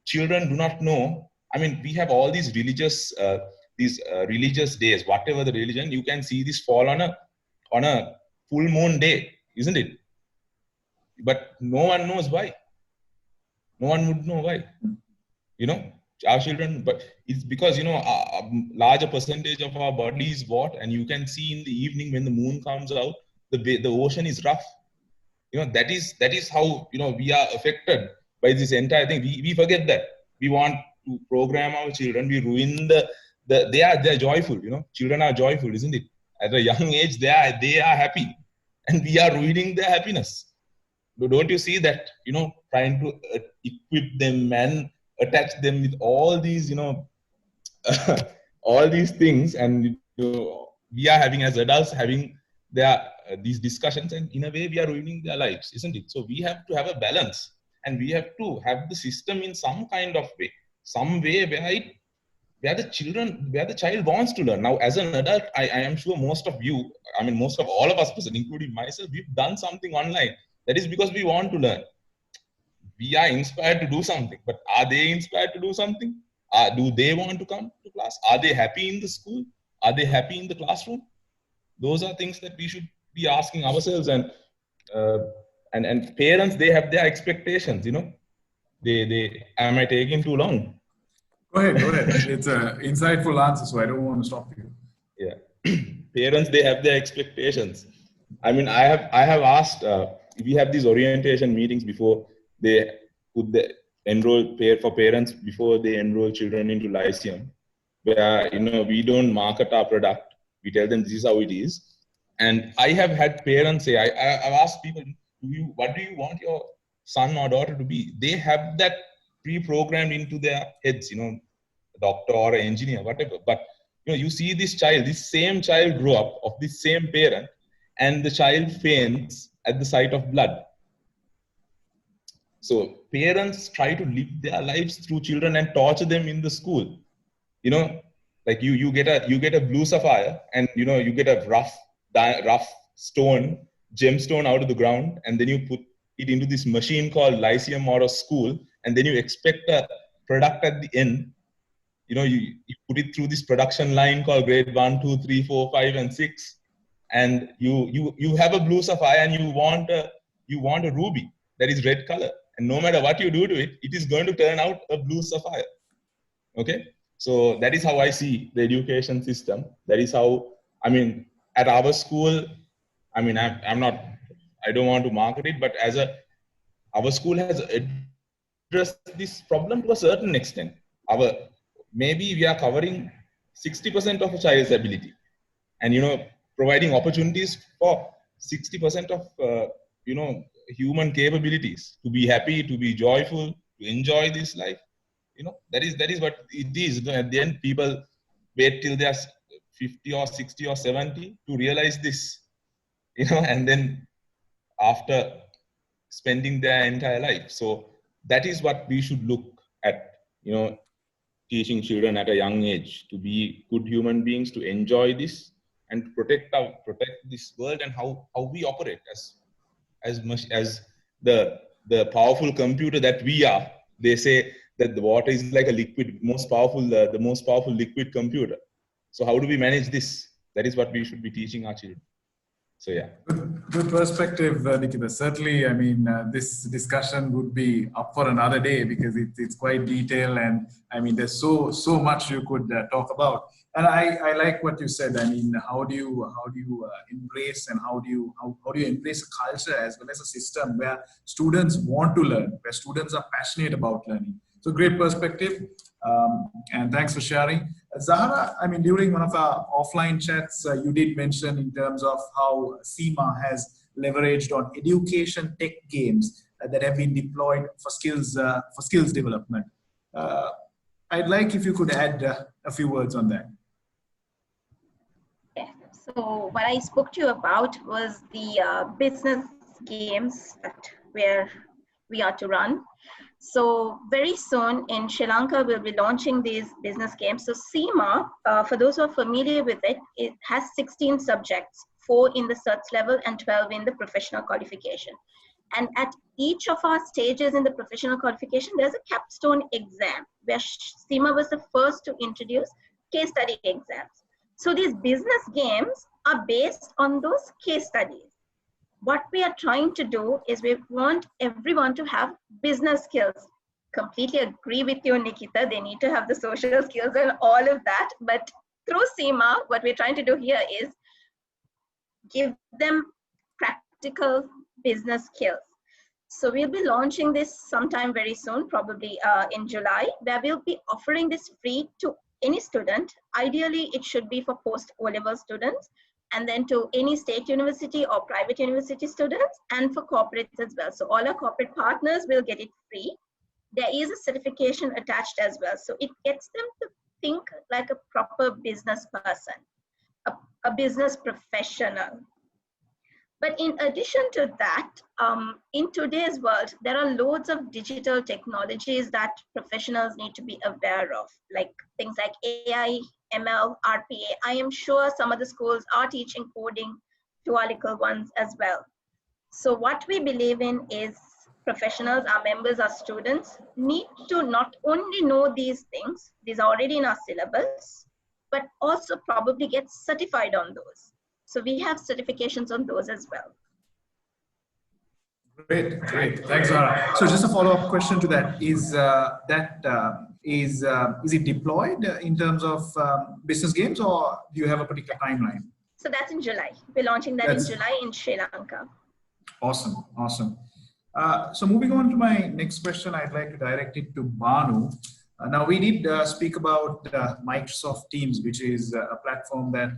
Children do not know. I mean, we have all these religious days, whatever the religion, you can see this fall on a full moon day, isn't it? But no one knows why. No one would know why. Our children, but it's because a larger percentage of our body is what, and you can see in the evening when the moon comes out, the ocean is rough. That is how we are affected by this entire thing. We forget that. We want to program our children. We ruin they're joyful. Children are joyful, isn't it? At a young age, they are happy, and we are ruining their happiness. Don't you see that? Trying to equip them and attach them with all these, all these things, and we are having, as adults, having these discussions, and in a way we are ruining their lives, isn't it? So we have to have a balance, and we have to have the system in some kind of way, where the child wants to learn. Now, as an adult, I am sure most of you, most of all of us present, including myself, we've done something online. That is because we want to learn. We are inspired to do something, but are they inspired to do something? Do they want to come to class? Are they happy in the school? Are they happy in the classroom? Those are things that we should be asking ourselves. And parents, they have their expectations. They am I taking too long? Go ahead. It's an insightful answer, so I don't want to stop you. Yeah, parents, they have their expectations. I have asked. We have these orientation meetings before they put for parents before they enroll children into Lyceum, where we don't market our product. We tell them this is how it is. And I have had parents say, I've asked people, what do you want your son or daughter to be? They have that pre-programmed into their heads, doctor or engineer, whatever. But you see this same child grow up of this same parent, and the child faints at the sight of blood. So parents try to live their lives through children and torture them in the school. Like you get a blue sapphire, and you get a rough gemstone out of the ground, and then you put it into this machine called Lyceum or a school, and then you expect a product at the end. You put it through this production line called grade 1, 2, 3, 4, 5, and 6, and you have a blue sapphire, and you want a ruby that is red color, and no matter what you do to it, it is going to turn out a blue sapphire. Okay, so that is how I see the education system. That is how, at our school, I don't want to market it, but our school has addressed this problem to a certain extent. Maybe we are covering 60% of a child's ability, and providing opportunities for 60% of human capabilities to be happy, to be joyful, to enjoy this life. That is what it is. At the end, people wait till they are 50 or 60 or 70 to realize this, and then after spending their entire life. So that is what we should look at, teaching children at a young age to be good human beings, to enjoy this, and to protect this world, and how we operate as much as the powerful computer that we are. They say that the water is like the most powerful liquid computer. So how do we manage this? That is what we should be teaching our children. So yeah. Good perspective, Nikitha. Certainly, this discussion would be up for another day, because it's quite detailed, and there's so much you could talk about. And I like what you said. How do you embrace, and how do you embrace a culture as well as a system where students want to learn, where students are passionate about learning. So great perspective, and thanks for sharing. Zahara, during one of our offline chats, you did mention in terms of how SEMA has leveraged on education tech games that have been deployed for skills development. I'd like if you could add a few words on that. Yeah. So what I spoke to you about was the business games that where we are to run. So very soon in Sri Lanka, we'll be launching these business games. So SEMA, for those who are familiar with it, it has 16 subjects, 4 in the certs level and 12 in the professional qualification. And at each of our stages in the professional qualification, there's a capstone exam where SEMA was the first to introduce case study exams. So these business games are based on those case studies. What we are trying to do is we want everyone to have business skills. Completely agree with you, Nikitha. They need to have the social skills and all of that. But through SEMA, what we're trying to do here is give them practical business skills. So we'll be launching this sometime very soon, probably in July, where we'll be offering this free to any student. Ideally, it should be for post-O-level students, and then to any state university or private university students, and for corporates as well. So all our corporate partners will get it free. There is a certification attached as well. So it gets them to think like a proper business person, a business professional. But in addition to that, in today's world, there are loads of digital technologies that professionals need to be aware of, like things like AI, ML, RPA. I am sure some of the schools are teaching coding to our little ones as well. So what we believe in is professionals, our members, our students need to not only know these things, these are already in our syllabus, but also probably get certified on those. So we have certifications on those as well. Great, great. Thanks, Zahara. So just a follow-up question to that. Is it deployed in terms of business games, or do you have a particular timeline? So that's in July. We're launching that in July in Sri Lanka. Awesome, awesome. So moving on to my next question, I'd like to direct it to Banu. Now we did speak about Microsoft Teams, which is a platform that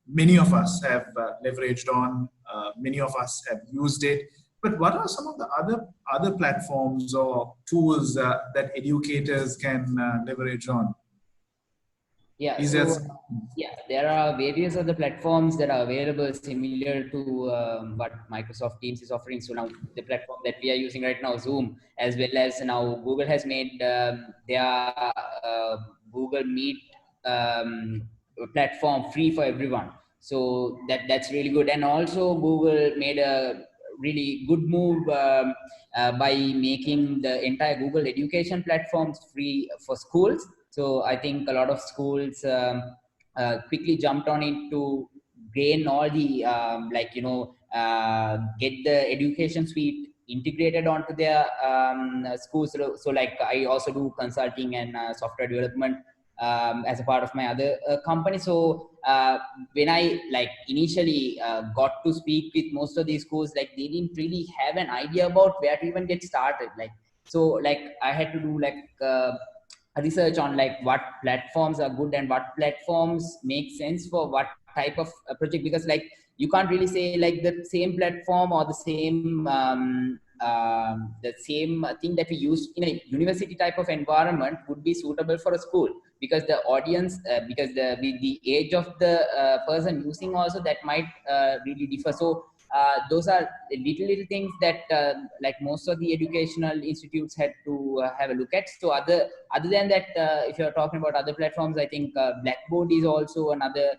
many of us have leveraged on, many of us have used it. But what are some of the other platforms or tools that educators can leverage on? Yeah, there are various other platforms that are available similar to what Microsoft Teams is offering. So now the platform that we are using right now, Zoom, as well as now Google has made their Google Meet platform free for everyone. So that's really good. And also Google made a really good move by making the entire Google education platforms free for schools. So I think a lot of schools quickly jumped on it to gain all the get the education suite integrated onto their schools. So like I also do consulting and software development as a part of my other company. So when I initially got to speak with most of these schools, they didn't really have an idea about where to even get started. So I had to do research on what platforms are good and what platforms make sense for what type of project, because you can't really say the same platform or the same thing that we use in a university type of environment would be suitable for a school, because the audience, because the age of the person using also that might really differ. So those are little things that most of the educational institutes had to have a look at. So other than that, if you're talking about other platforms, I think Blackboard is also another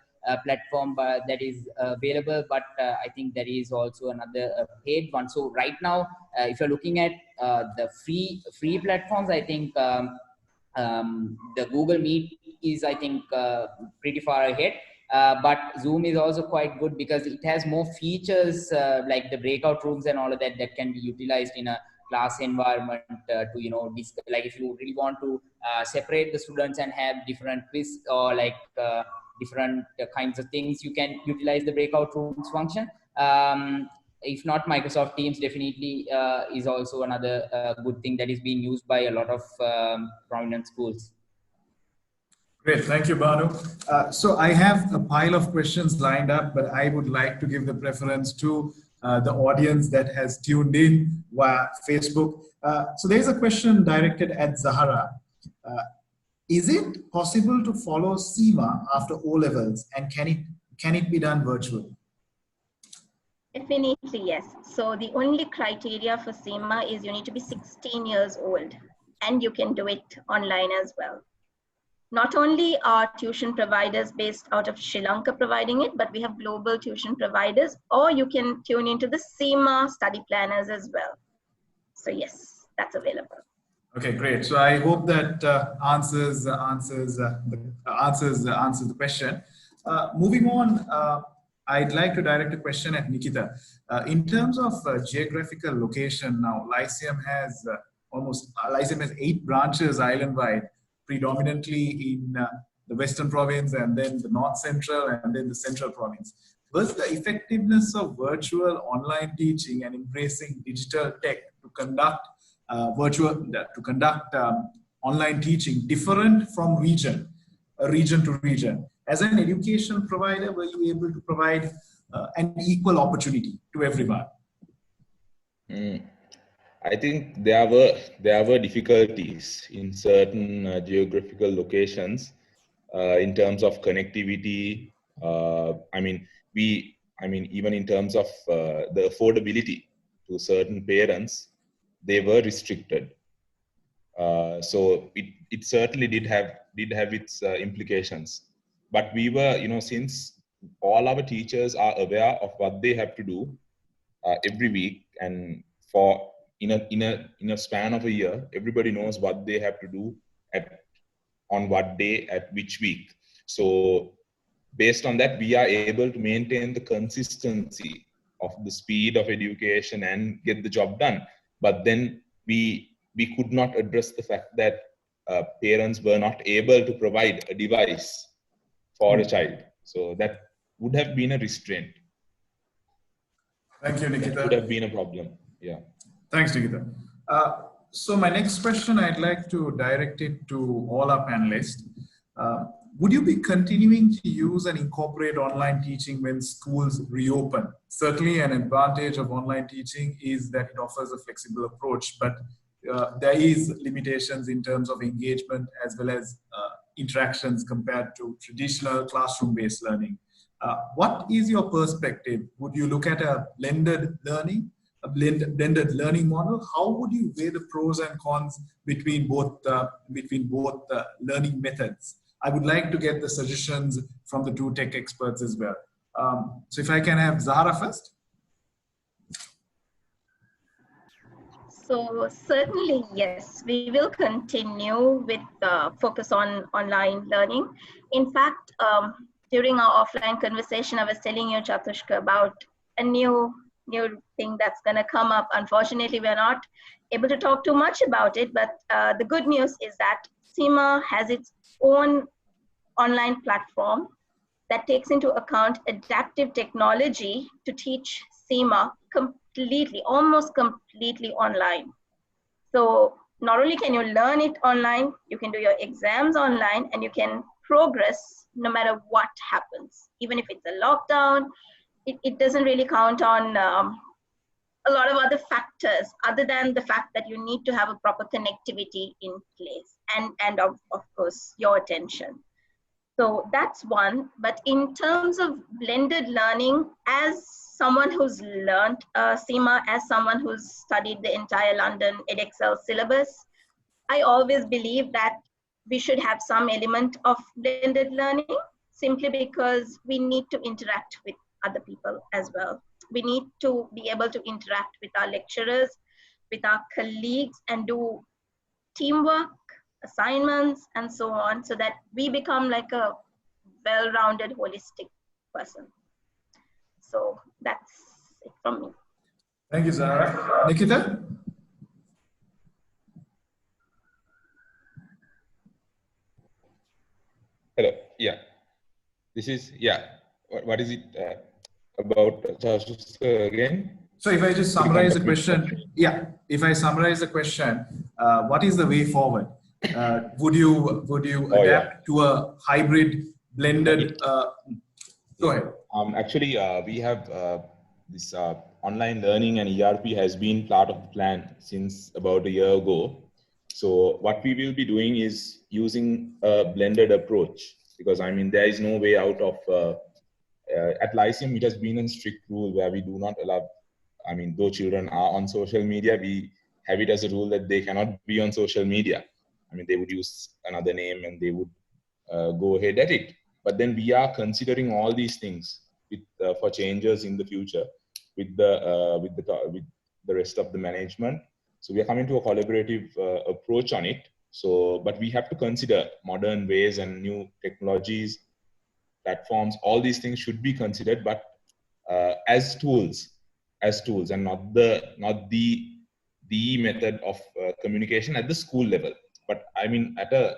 platform that is available, but I think there is also another paid one. So right now, if you're looking at the free platforms, I think the Google Meet is, I think, pretty far ahead. But Zoom is also quite good because it has more features like the breakout rooms and all of that can be utilized in a class environment to if you really want to separate the students and have different quiz or different kinds of things, you can utilize the breakout rooms function. If not, Microsoft Teams definitely is also another good thing that is being used by a lot of prominent schools. Great, thank you, Banu. So I have a pile of questions lined up, but I would like to give the preference to the audience that has tuned in via Facebook. So there's a question directed at Zahara. Is it possible to follow SEMA after O-levels, and can it be done virtually? Definitely, yes. So the only criteria for SEMA is you need to be 16 years old, and you can do it online as well. Not only are tuition providers based out of Sri Lanka providing it, but we have global tuition providers, or you can tune into the SEMA study planners as well. So yes, that's available. Okay, great. So I hope that answers the question. Moving on, I'd like to direct a question at Nikitha. In terms of geographical location, now Lyceum has Lyceum has 8 branches island-wide, predominantly in the Western Province, and then the North Central, and then the Central Province. Was the effectiveness of virtual online teaching and embracing digital tech to conduct online teaching different from region to region? As an education provider, were you able to provide an equal opportunity to everyone? I think there were difficulties in certain geographical locations in terms of connectivity. Even in terms of the affordability to certain parents, they were restricted. So it certainly did have its implications. But we were, since all our teachers are aware of what they have to do every week, and for in a span of a year, everybody knows what they have to do on what day at which week. So based on that, we are able to maintain the consistency of the speed of education and get the job done. But then we could not address the fact that parents were not able to provide a device for a child. So that would have been a restraint. Thank you, Nikitha. That would have been a problem. Yeah. Thanks, Nikitha. So my next question, I'd like to direct it to all our panelists. Would you be continuing to use and incorporate online teaching when schools reopen? Certainly an advantage of online teaching is that it offers a flexible approach, but there is limitations in terms of engagement as well as interactions compared to traditional classroom-based learning. What is your perspective? Would you look at a blended learning model? How would you weigh the pros and cons between both learning methods? I would like to get the suggestions from the 2 tech experts as well. So if I can have Zahara first. So certainly, yes, we will continue with focus on online learning. In fact, during our offline conversation, I was telling you, Chatushka, about a new thing that's going to come up. Unfortunately, we're not able to talk too much about it, but the good news is that SEMA has its own online platform that takes into account adaptive technology to teach SEMA almost completely online. So not only can you learn it online, you can do your exams online, and you can progress no matter what happens. Even if it's a lockdown, it doesn't really count on a lot of other factors other than the fact that you need to have a proper connectivity in place and of course your attention. So that's one. But in terms of blended learning, as someone who's learned SEMA, as someone who's studied the entire London edXL syllabus, I always believe that we should have some element of blended learning, simply because we need to interact with other people as well. We need to be able to interact with our lecturers, with our colleagues, and do teamwork, assignments, and so on, so that we become like a well-rounded, holistic person. So that's it from me. Thank you, Zahara. Nikitha? Hello. Yeah. This is, what is it about again? So if I just summarize the question, if I summarize the question, what is the way forward? Would you adapt to a hybrid, blended? Go ahead. Actually, we have this online learning, and ERP has been part of the plan since about a year ago. So what we will be doing is using a blended approach, because there is no way out of at Lyceum, it has been a strict rule where we do not allow, I mean, though children are on social media, we have it as a rule that they cannot be on social media. I mean, they would use another name and they would go ahead at it. But then we are considering all these things with, for changes in the future with the rest of the management. So we are coming to a collaborative approach on it. So, but we have to consider modern ways and new technologies, platforms. All these things should be considered, but as tools, and not the method of communication at the school level. But I mean, at a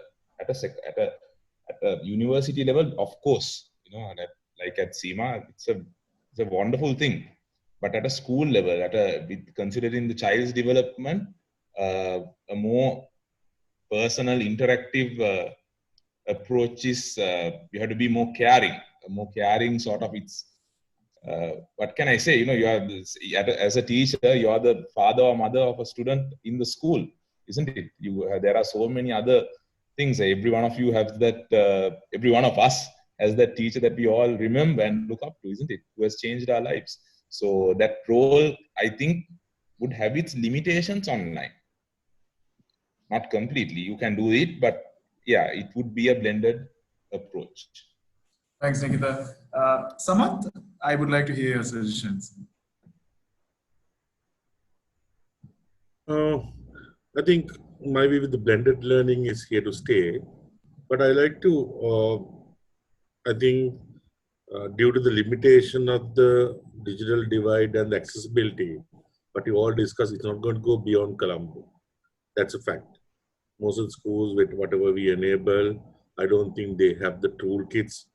university level, of course, you know, like at SEMA, it's a wonderful thing. But at a school level, considering the child's development, a more personal, interactive approach is you have to be more caring. A more caring sort of, it's what can I say? You know, you are as a teacher, you are the father or mother of a student in the school, isn't it? There are so many other things. Every one of you has that. Every one of us has that teacher that we all remember and look up to, isn't it? Who has changed our lives. So that role, I think, would have its limitations online. Not completely. You can do it, but yeah, it would be a blended approach. Thanks, Nikitha. Samath, I would like to hear your suggestions. I think my view with the blended learning is here to stay. But I like to, I think, due to the limitation of the digital divide and the accessibility, but you all discussed, it's not going to go beyond Colombo. That's a fact. Most of the schools, with whatever we enable, I don't think they have the toolkits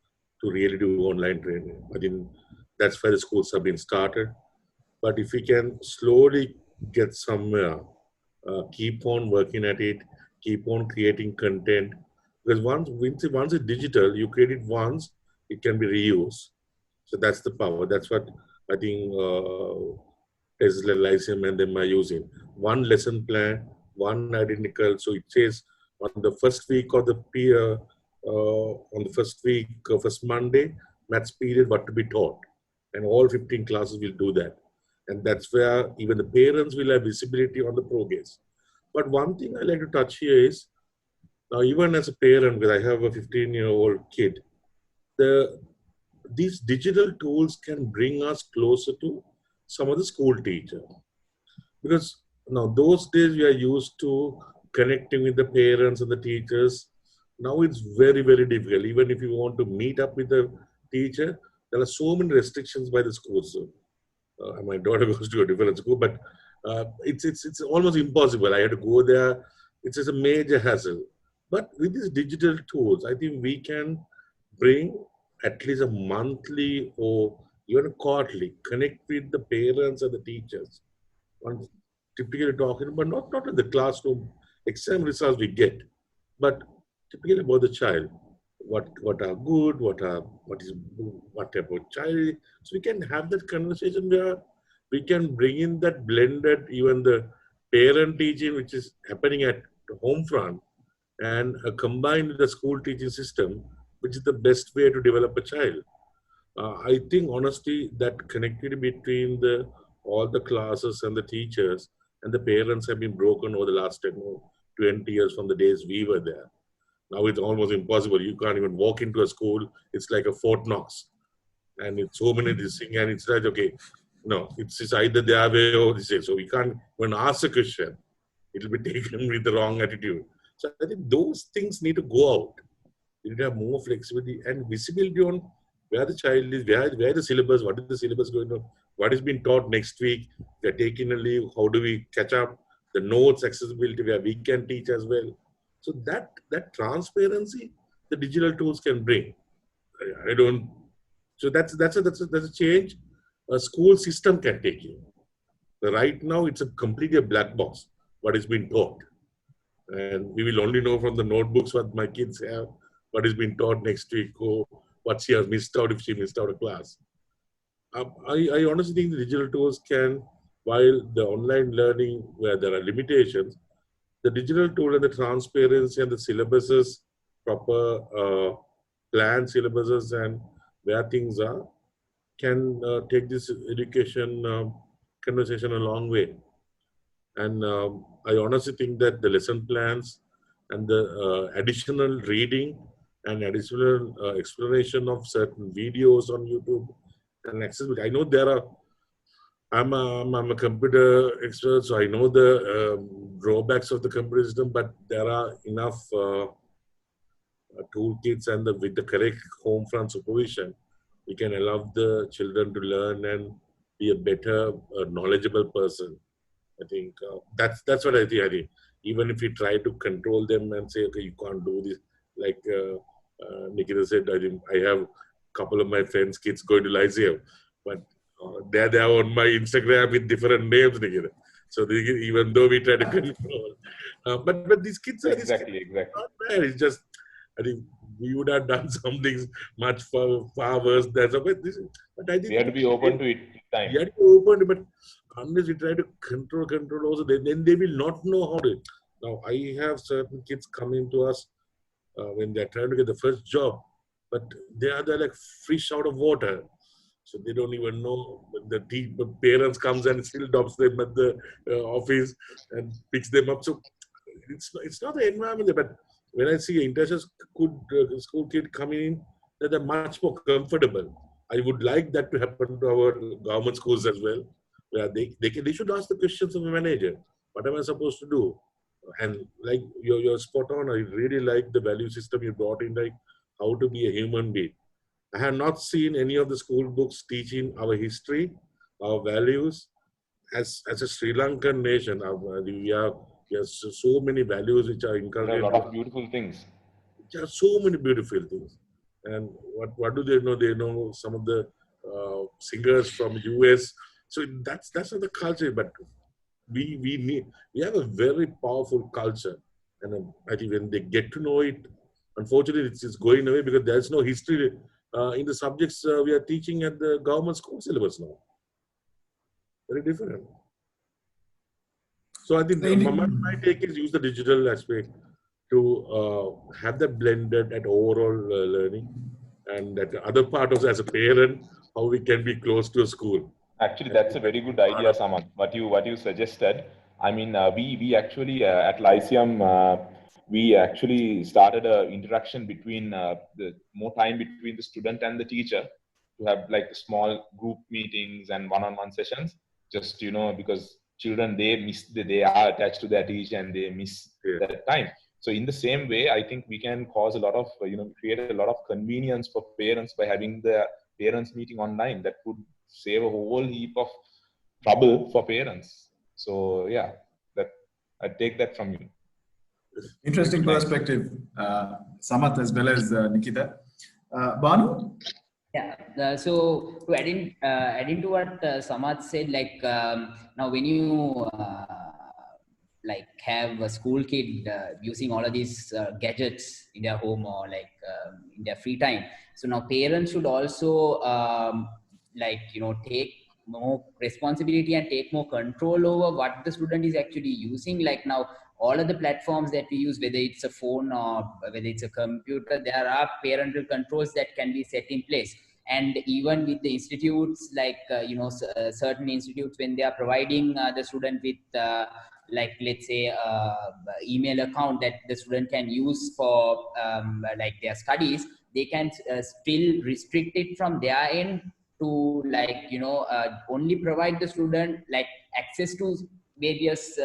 to really do online training. I think that's why the schools have been started. But if we can slowly get somewhere, keep on working at it, keep on creating content, because once it's digital, you create it once, it can be reused. So that's the power. That's what I think Tesla, Lyceum and them are using. One lesson plan, one identical. So it says on the first week of the peer, on the first Monday, maths period, what to be taught. And all 15 classes will do that. And that's where even the parents will have visibility on the progress. But one thing I like to touch here is, now even as a parent, because I have a 15-year-old kid, these digital tools can bring us closer to some of the school teacher. Because now those days we are used to connecting with the parents and the teachers. Now it's very, very difficult. Even if you want to meet up with the teacher, there are so many restrictions by the schools. My daughter goes to a different school, but it's almost impossible. I had to go there. It's just a major hassle. But with these digital tools, I think we can bring at least a monthly or even a quarterly connect with the parents and the teachers. One typically talking, but not in the classroom exam results we get, but typically about the child. What are good, what about child. So we can have that conversation where we can bring in that blended, even the parent teaching, which is happening at the home front, and combined with the school teaching system, which is the best way to develop a child. I think honestly that connectivity between all the classes and the teachers and the parents have been broken over the last 10 or 20 years from the days we were there. Now it's almost impossible. You can't even walk into a school. It's like a Fort Knox. And it's so many this thing. And it's like, okay, no, it's either their way or this way. So we can't even ask a question. It'll be taken with the wrong attitude. So I think those things need to go out. You need to have more flexibility and visibility on where the child is, where the syllabus, what is the syllabus going on, what is being taught next week, they're taking a leave, how do we catch up, the notes accessibility where we can teach as well. So that transparency, the digital tools can bring. I don't. So that's a change a school system can take in. Right now, it's completely a black box. What is being taught, and we will only know from the notebooks what my kids have, what is being taught next week, or what she has missed out if she missed out a class. I honestly think the digital tools can, while the online learning where there are limitations, the digital tool and the transparency and the syllabuses, proper planned syllabuses and where things are, can take this education conversation a long way. And I honestly think that the lesson plans and the additional reading and additional exploration of certain videos on YouTube and accessibility. I know there are, I'm a computer expert, so I know the drawbacks of the computer system, but there are enough toolkits and with the correct home front supervision, we can allow the children to learn and be a better, knowledgeable person. I think that's what I think. I think even if we try to control them and say, okay, you can't do this, like Nikitha said, I think I have a couple of my friends' kids going to Lyceum, but they're on my Instagram with different names, Nikitha. So even though we try to control, but these kids are exactly. Not bad. It's just I think we would have done some things much far worse than so. But I think we have to be open to it time. We have to be open, but unless we try to control also, then they will not know how to. Now, I have certain kids coming to us when they're trying to get the first job, but they're like fish out of water. So they don't even know. The parents comes and still drops them at the office and picks them up. So it's not the environment, but when I see an international school kid coming in, that they're much more comfortable. I would like that to happen to our government schools as well, where they should ask the questions of the manager. What am I supposed to do? And like you're spot on. I really like the value system you brought in, like how to be a human being. I have not seen any of the school books teaching our history, our values. As a Sri Lankan nation, we have so many values which are inculcated. There are a lot of beautiful things. There are so many beautiful things. And what do they know? They know some of the singers from US. So that's not the culture. But we have a very powerful culture. And I think when they get to know it, unfortunately, it's going away because there's no history in the subjects we are teaching at the government school syllabus now. Very different. So I think my take is use the digital aspect to have that blended at overall learning, and that the other part of as a parent, how we can be close to a school. Actually, that's a very good idea, Samath. What you suggested. I mean, we actually at Lyceum we actually started an interaction between the more time between the student and the teacher to have like small group meetings and one-on-one sessions. Just because children they are attached to their teacher and they miss that time. So in the same way, I think we can cause a lot of create a lot of convenience for parents by having the parents meeting online. That would save a whole heap of trouble for parents. So yeah, I take that from you. Interesting perspective, Samath as well as Nikitha. Banu? Yeah, so to add into what Samath said, like now when you like have a school kid using all of these gadgets in their home or like in their free time, so now parents should also take more responsibility and take more control over what the student is actually using. Like now all of the platforms that we use, whether it's a phone or whether it's a computer, there are parental controls that can be set in place. And even with the institutes, like certain institutes, when they are providing the student with like let's say email account that the student can use for like their studies, they can still restrict it from their end to like only provide the student like access to various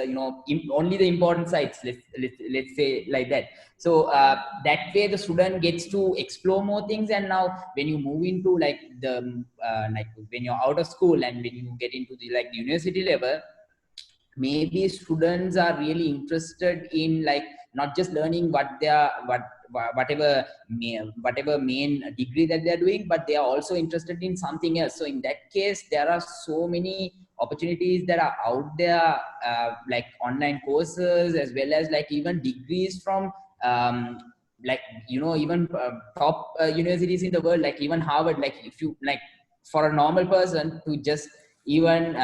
only the important sites, let's say like that. So that way the student gets to explore more things. And now when you move into like the like when you're out of school and when you get into the like the university level, maybe students are really interested in like not just learning whatever main degree that they're doing, but they are also interested in something else. So in that case, there are so many opportunities that are out there, like online courses, as well as like even degrees from like even top universities in the world, like even Harvard. Like if you like, for a normal person to just even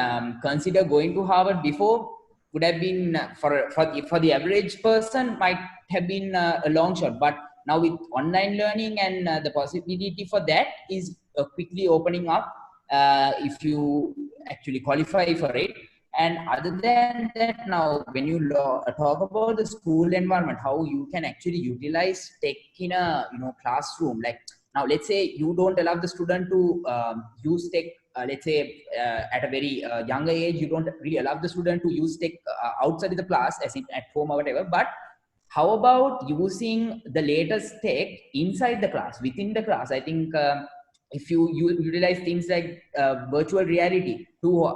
consider going to Harvard before would have been for the average person might have been a long shot. But now with online learning and the possibility for that is quickly opening up, if you actually qualify for it. And other than that, now when you talk about the school environment, how you can actually utilize tech in a classroom. Like now, let's say you don't allow the student to use tech. Let's say at a very younger age, you don't really allow the student to use tech outside of the class, as in at home or whatever. But how about using the latest tech inside the class, within the class? I think if you utilize things like virtual reality to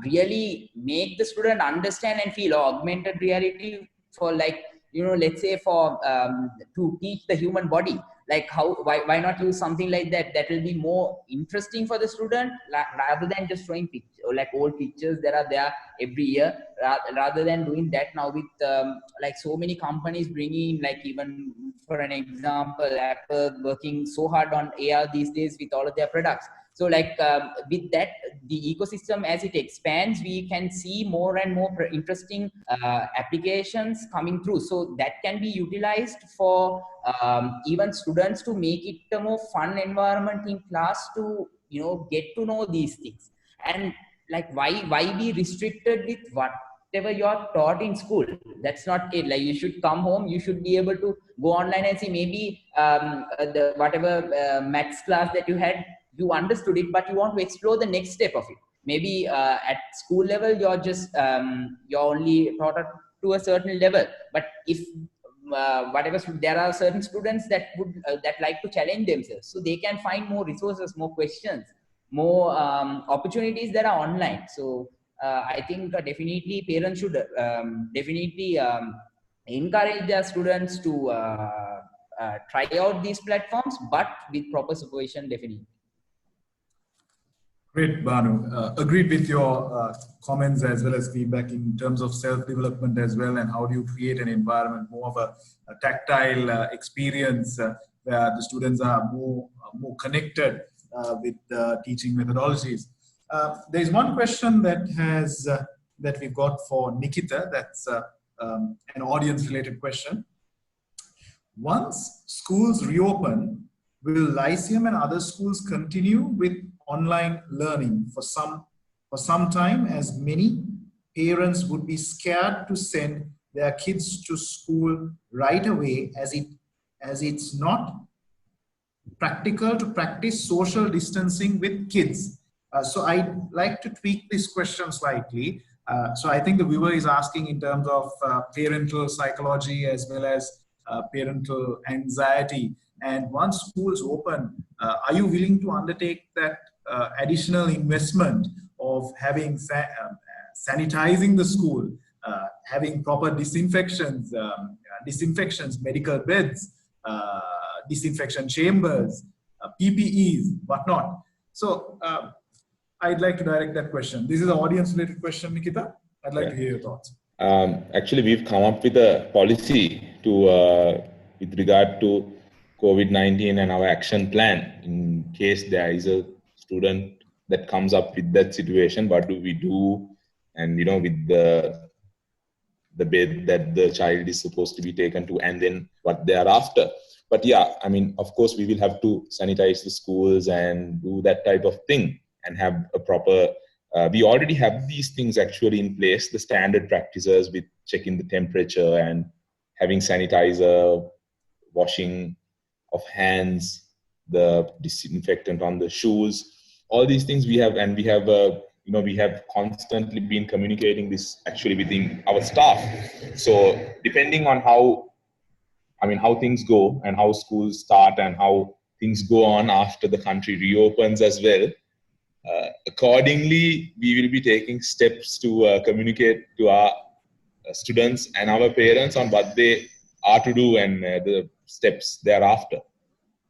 really make the student understand and feel, or augmented reality for, like, let's say for to teach the human body, like why not use something like that? That will be more interesting for the student, rather than just showing pictures, like old pictures that are there every year, rather than doing that now with like so many companies bringing, like, even for an example, Apple working so hard on AR these days with all of their products. So like with that, the ecosystem, as it expands, we can see more and more interesting applications coming through. So that can be utilized for even students to make it a more fun environment in class to, get to know these things. And like, why be restricted with whatever you're taught in school? That's not it. Like, you should come home, you should be able to go online and see, maybe the whatever maths class that you had, you understood it, but you want to explore the next step of it. Maybe at school level, you're just you're only taught to a certain level. But if whatever, there are certain students that would that like to challenge themselves, so they can find more resources, more questions, more opportunities that are online. So I think definitely parents should definitely encourage their students to try out these platforms, but with proper supervision, definitely. Great, Banu. Agreed with your comments as well as feedback in terms of self-development as well, and how do you create an environment, more of a tactile experience where the students are more connected with teaching methodologies. There is one question that has that we've got for Nikitha. That's an audience-related question. Once schools reopen, will Lyceum and other schools continue with online learning for some time, as many parents would be scared to send their kids to school right away, as it's not practical to practice social distancing with kids? So I'd like to tweak this question slightly. So I think the viewer is asking in terms of parental psychology as well as parental anxiety. And once schools open, are you willing to undertake that additional investment of having sanitizing the school, having proper disinfections, medical beds, disinfection chambers, PPEs, whatnot? So I'd like to direct that question. This is an audience-related question, Nikitha. I'd like to hear your thoughts. Actually, we've come up with a policy to with regard to COVID-19 and our action plan in case there is a student that comes up with that situation. What do we do? And with the bed that the child is supposed to be taken to, and then what thereafter. But yeah, I mean, of course, we will have to sanitize the schools and do that type of thing, and have a proper. We already have these things actually in place, the standard practices with checking the temperature and having sanitizer, washing of hands, the disinfectant on the shoes, all these things we have. And we have we have constantly been communicating this actually within our staff. So depending on how things go and how schools start and how things go on after the country reopens as well, accordingly we will be taking steps to communicate to our students and our parents on what they are to do and the steps thereafter.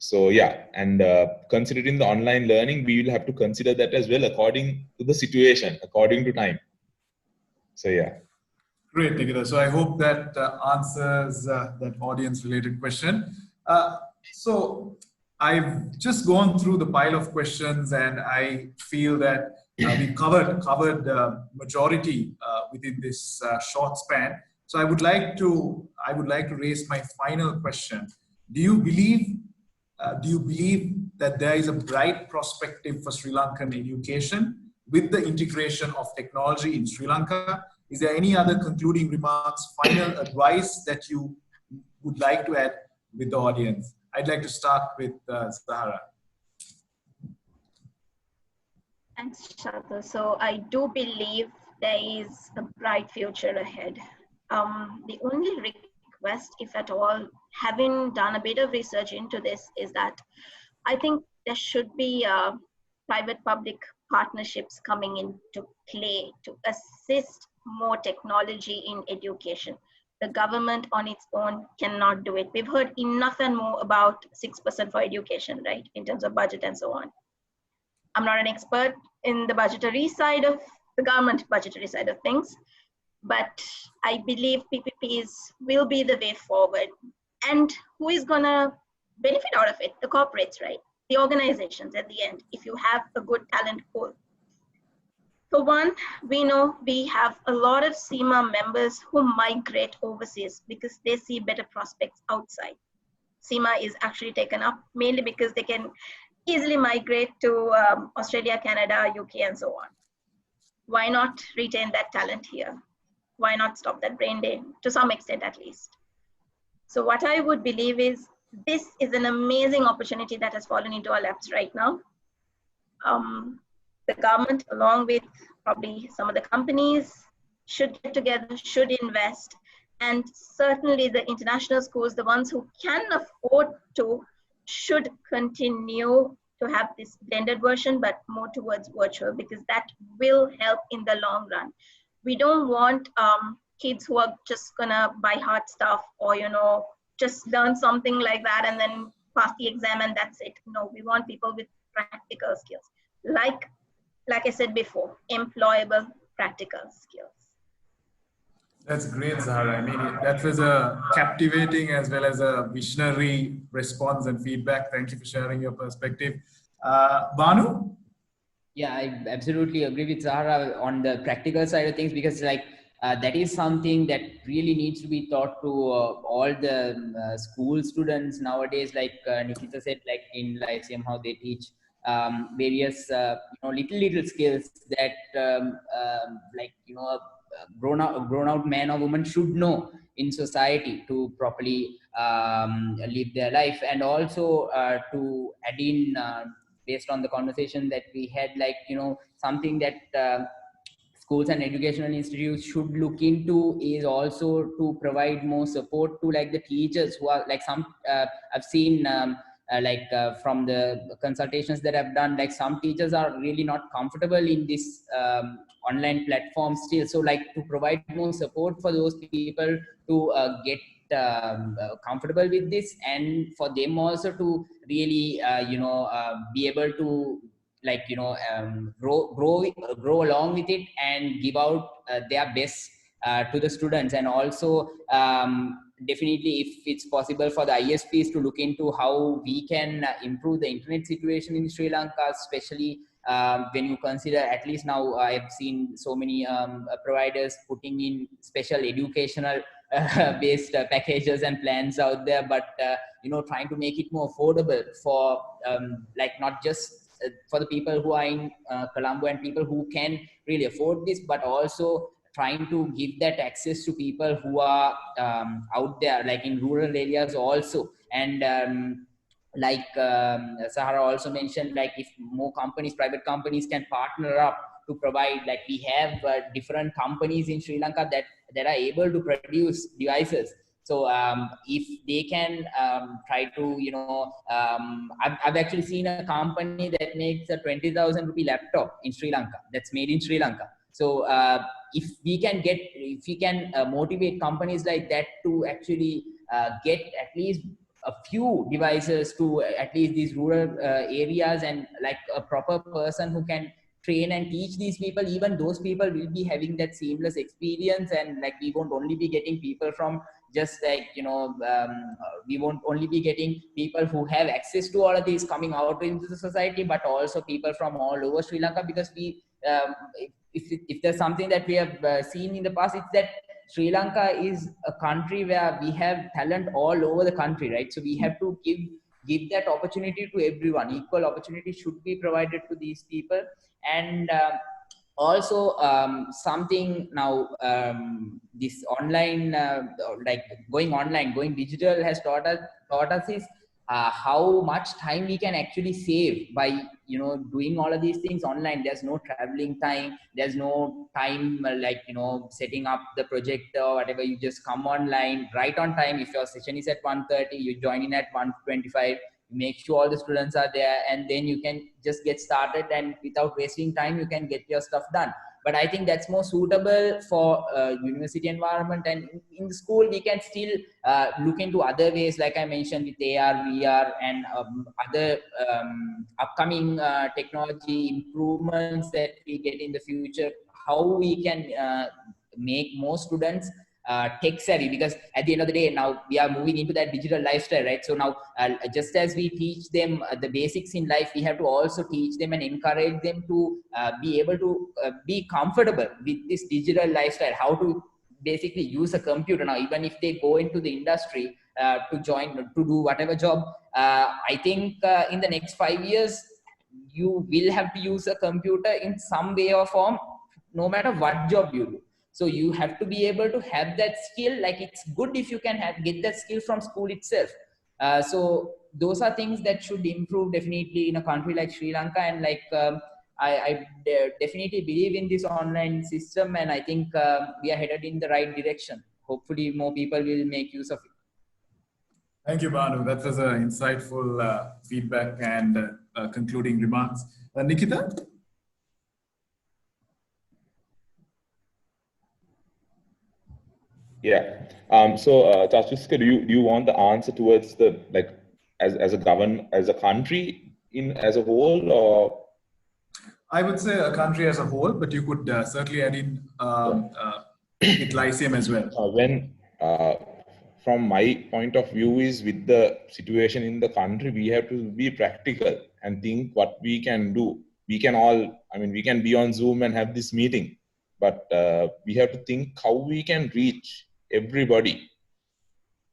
So yeah, and considering the online learning, we will have to consider that as well according to the situation, according to time. So yeah. Great, Nikitha. So I hope that answers that audience-related question. So I've just gone through the pile of questions, and I feel that we covered majority within this short span. So I would like to raise my final question. Do you believe that there is a bright perspective for Sri Lankan education with the integration of technology in Sri Lanka. Is there any other concluding remarks, final advice that you would like to add with the audience? I'd like to start with Zahara. Thanks, Shata. So I do believe there is a bright future ahead. The only request, if at all, having done a bit of research into this, is that I think there should be private-public partnerships coming into play to assist more technology in education. The government on its own cannot do it. We've heard enough and more about 6% for education, right, in terms of budget and so on. I'm not an expert in the budgetary side of the government budgetary side of things, but I believe PPPs will be the way forward. And who is gonna benefit out of it? The corporates, right? The organizations at the end, if you have a good talent pool. For one, we know we have a lot of SEMA members who migrate overseas because they see better prospects outside. SEMA is actually taken up mainly because they can easily migrate to Australia, Canada, UK, and so on. Why not retain that talent here? Why not stop that brain drain to some extent at least? So what I would believe is this is an amazing opportunity that has fallen into our laps right now. The government, along with probably some of the companies, should get together, should invest, and certainly the international schools, the ones who can afford to, should continue to have this blended version, but more towards virtual, because that will help in the long run. We don't want kids who are just gonna buy hard stuff or, you know, just learn something like that and then pass the exam and that's it. No, we want people with practical skills. Like I said before, employable practical skills. That's great, Zahara. I mean, that was a captivating as well as a visionary response and feedback. Thank you for sharing your perspective. Banu? Yeah, I absolutely agree with Zahara on the practical side of things, because like that is something that really needs to be taught to all the school students nowadays. Like Nikitha said, like in Lyceum, how they teach various little skills that like a grown out man or woman should know in society to properly live their life. And also to add in based on the conversation that we had, like something that schools and educational institutes should look into is also to provide more support to like the teachers who are like some I've seen from the consultations that I've done, like some teachers are really not comfortable in this online platform still. So like to provide more support for those people to get comfortable with this, and for them also to really be able to like grow along with it and give out their best to the students. And also definitely, if it's possible for the ISPs to look into how we can improve the internet situation in Sri Lanka, especially when you consider, at least now I've seen so many providers putting in special educational based packages and plans out there, but trying to make it more affordable for like not just for the people who are in Colombo and people who can really afford this, but also trying to give that access to people who are out there, like in rural areas also. And like Zahara also mentioned, like if more companies, private companies can partner up to provide, like we have different companies in Sri Lanka that are able to produce devices. So if they can try to, I've actually seen a company that makes a 20,000 rupee laptop in Sri Lanka, that's made in Sri Lanka. So if we can motivate companies like that to actually get at least a few devices to at least these rural areas, and like a proper person who can train and teach these people, even those people will be having that seamless experience. And like we won't only be getting people from just like we won't only be getting people who have access to all of these coming out into the society, but also people from all over Sri Lanka. Because we if there's something that we have seen in the past, it's that Sri Lanka is a country where we have talent all over the country, right? So we have to give give that opportunity to everyone. Equal opportunity should be provided to these people. And also something now, this online, like going digital has taught us is how much time we can actually save by doing all of these things online. There's no traveling time, there's no time like setting up the projector or whatever. You just come online right on time. If your session is at 1:30, you join in at 1:25, make sure all the students are there, and then you can just get started, and without wasting time you can get your stuff done. But I think that's more suitable for university environment. And in the school we can still look into other ways, like I mentioned, with AR, VR, and other upcoming technology improvements that we get in the future, how we can make more students tech savvy. Because at the end of the day, now we are moving into that digital lifestyle, right? So now just as we teach them the basics in life, we have to also teach them and encourage them to be able to be comfortable with this digital lifestyle, how to basically use a computer. Now even if they go into the industry to do whatever job, I think in the next 5 years you will have to use a computer in some way or form, no matter what job you do. So you have to be able to have that skill. Like, it's good if you can get that skill from school itself. So those are things that should improve definitely in a country like Sri Lanka. And like I definitely believe in this online system, and I think we are headed in the right direction. Hopefully more people will make use of it. Thank you, Banu. That was an insightful feedback and concluding remarks. Nikitha? Yeah. Chachuska, do you want the answer towards the, like, as a country as a whole, or? I would say a country as a whole, but you could certainly add in with Lyceum as well. From my point of view is, with the situation in the country, we have to be practical and think what we can do. We can be on Zoom and have this meeting, but we have to think how we can reach everybody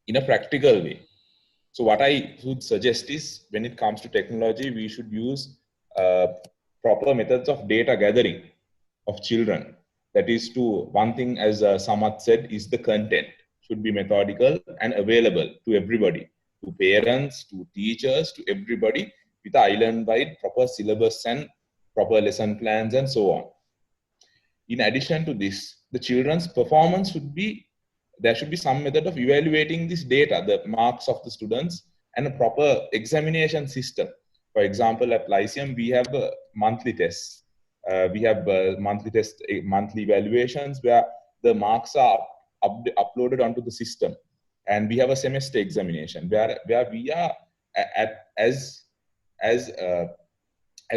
in a practical way. So what I would suggest is, when it comes to technology, we should use proper methods of data gathering of children. That is, one thing, as Samath said, is the content should be methodical and available to everybody, to parents, to teachers, to everybody, with island-wide proper syllabus and proper lesson plans and so on. In addition to this, the children's performance there should be some method of evaluating this data, the marks of the students, and a proper examination system. For example, at Lyceum, we have monthly tests. We have monthly evaluations where the marks are uploaded onto the system. And we have a semester examination where we are as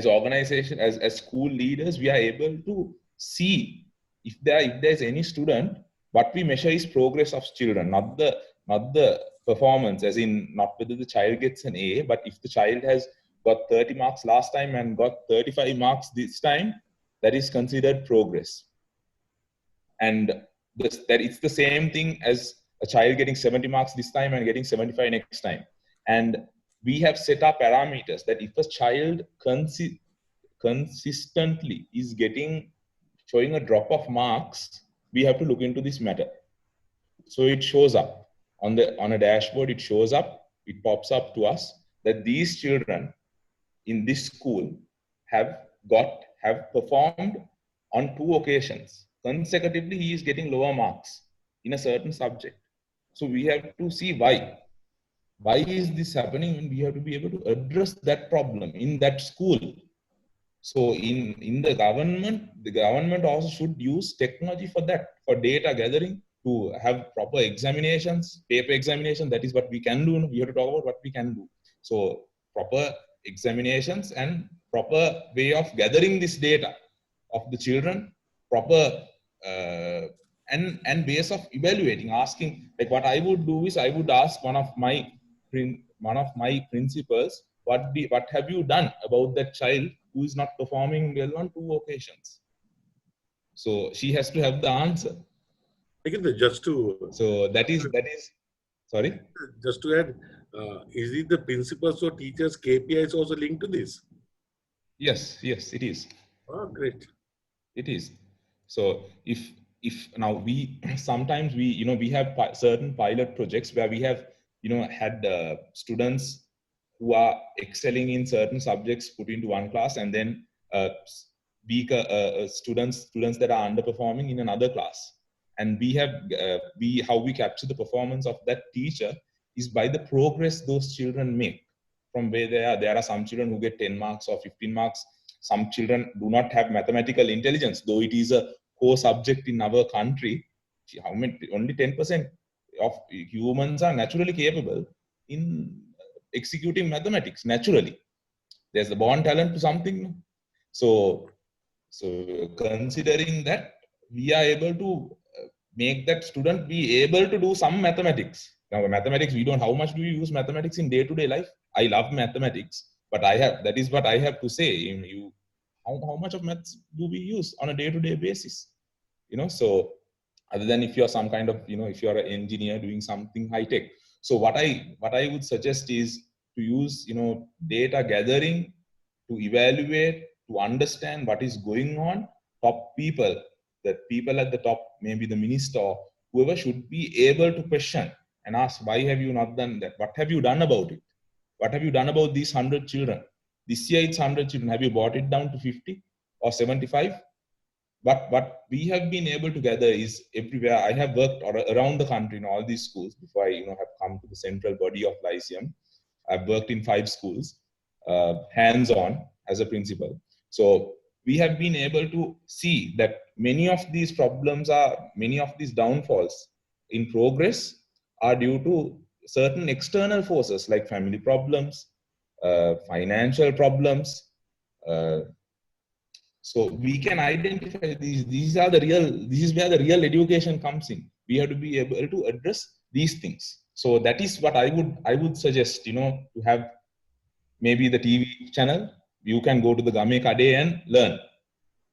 organization, as school leaders, we are able to see if there's any student. What we measure is progress of children, not the performance, as in not whether the child gets an A, but if the child has got 30 marks last time and got 35 marks this time, that is considered progress. And that it's the same thing as a child getting 70 marks this time and getting 75 next time. And we have set up parameters that if a child consistently is showing a drop of marks, we have to look into this matter. So it shows up on a dashboard. It shows up. It pops up to us that these children in this school have performed on 2 occasions consecutively. He is getting lower marks in a certain subject. So we have to see why is this happening, and we have to be able to address that problem in that school. So in the government also should use technology for that, for data gathering, to have proper examinations, paper examination. That is what we can do. We have to talk about what we can do. So proper examinations and proper way of gathering this data of the children, proper and ways of evaluating, asking, like, what I would do is I would ask one of my principals, what have you done about that child who is not performing well on 2 occasions? So she has to have the answer. Just to so that is sorry. Just to add, Is it the principals or teachers' KPIs also linked to this? Yes, yes, it is. Oh, great. It is. So if now we sometimes we have certain pilot projects where we have had students who are excelling in certain subjects put into one class, and then weaker students that are underperforming in another class. And we have how we capture the performance of that teacher is by the progress those children make from where they are. There are some children who get 10 marks or 15 marks. Some children do not have mathematical intelligence, though it is a core subject in our country. How many? Only 10% of humans are naturally capable in executing mathematics naturally. There's a born talent to something. So considering that, we are able to make that student be able to do some mathematics. Now, mathematics, we don't. How much do you use mathematics in day-to-day life? I love mathematics, but that is what I have to say. How much of maths do we use on a day-to-day basis? So other than if you're some kind of, if you're an engineer doing something high tech. So what I would suggest is to use, data gathering to evaluate, to understand what is going on. Top people, the people at the top, maybe the minister or whoever, should be able to question and ask, why have you not done that? What have you done about it? What have you done about these 100 children? This year it's 100 children. Have you brought it down to 50 or 75? But what we have been able to gather is everywhere. I have worked around the country in all these schools before I have come to the central body of Lyceum. I've worked in 5 schools, hands-on as a principal. So we have been able to see that many of these downfalls in progress are due to certain external forces like family problems, financial problems. So we can identify these. This is where the real education comes in. We have to be able to address these things. So that is what I would suggest, to have maybe the TV channel. You can go to the Game Kade and learn.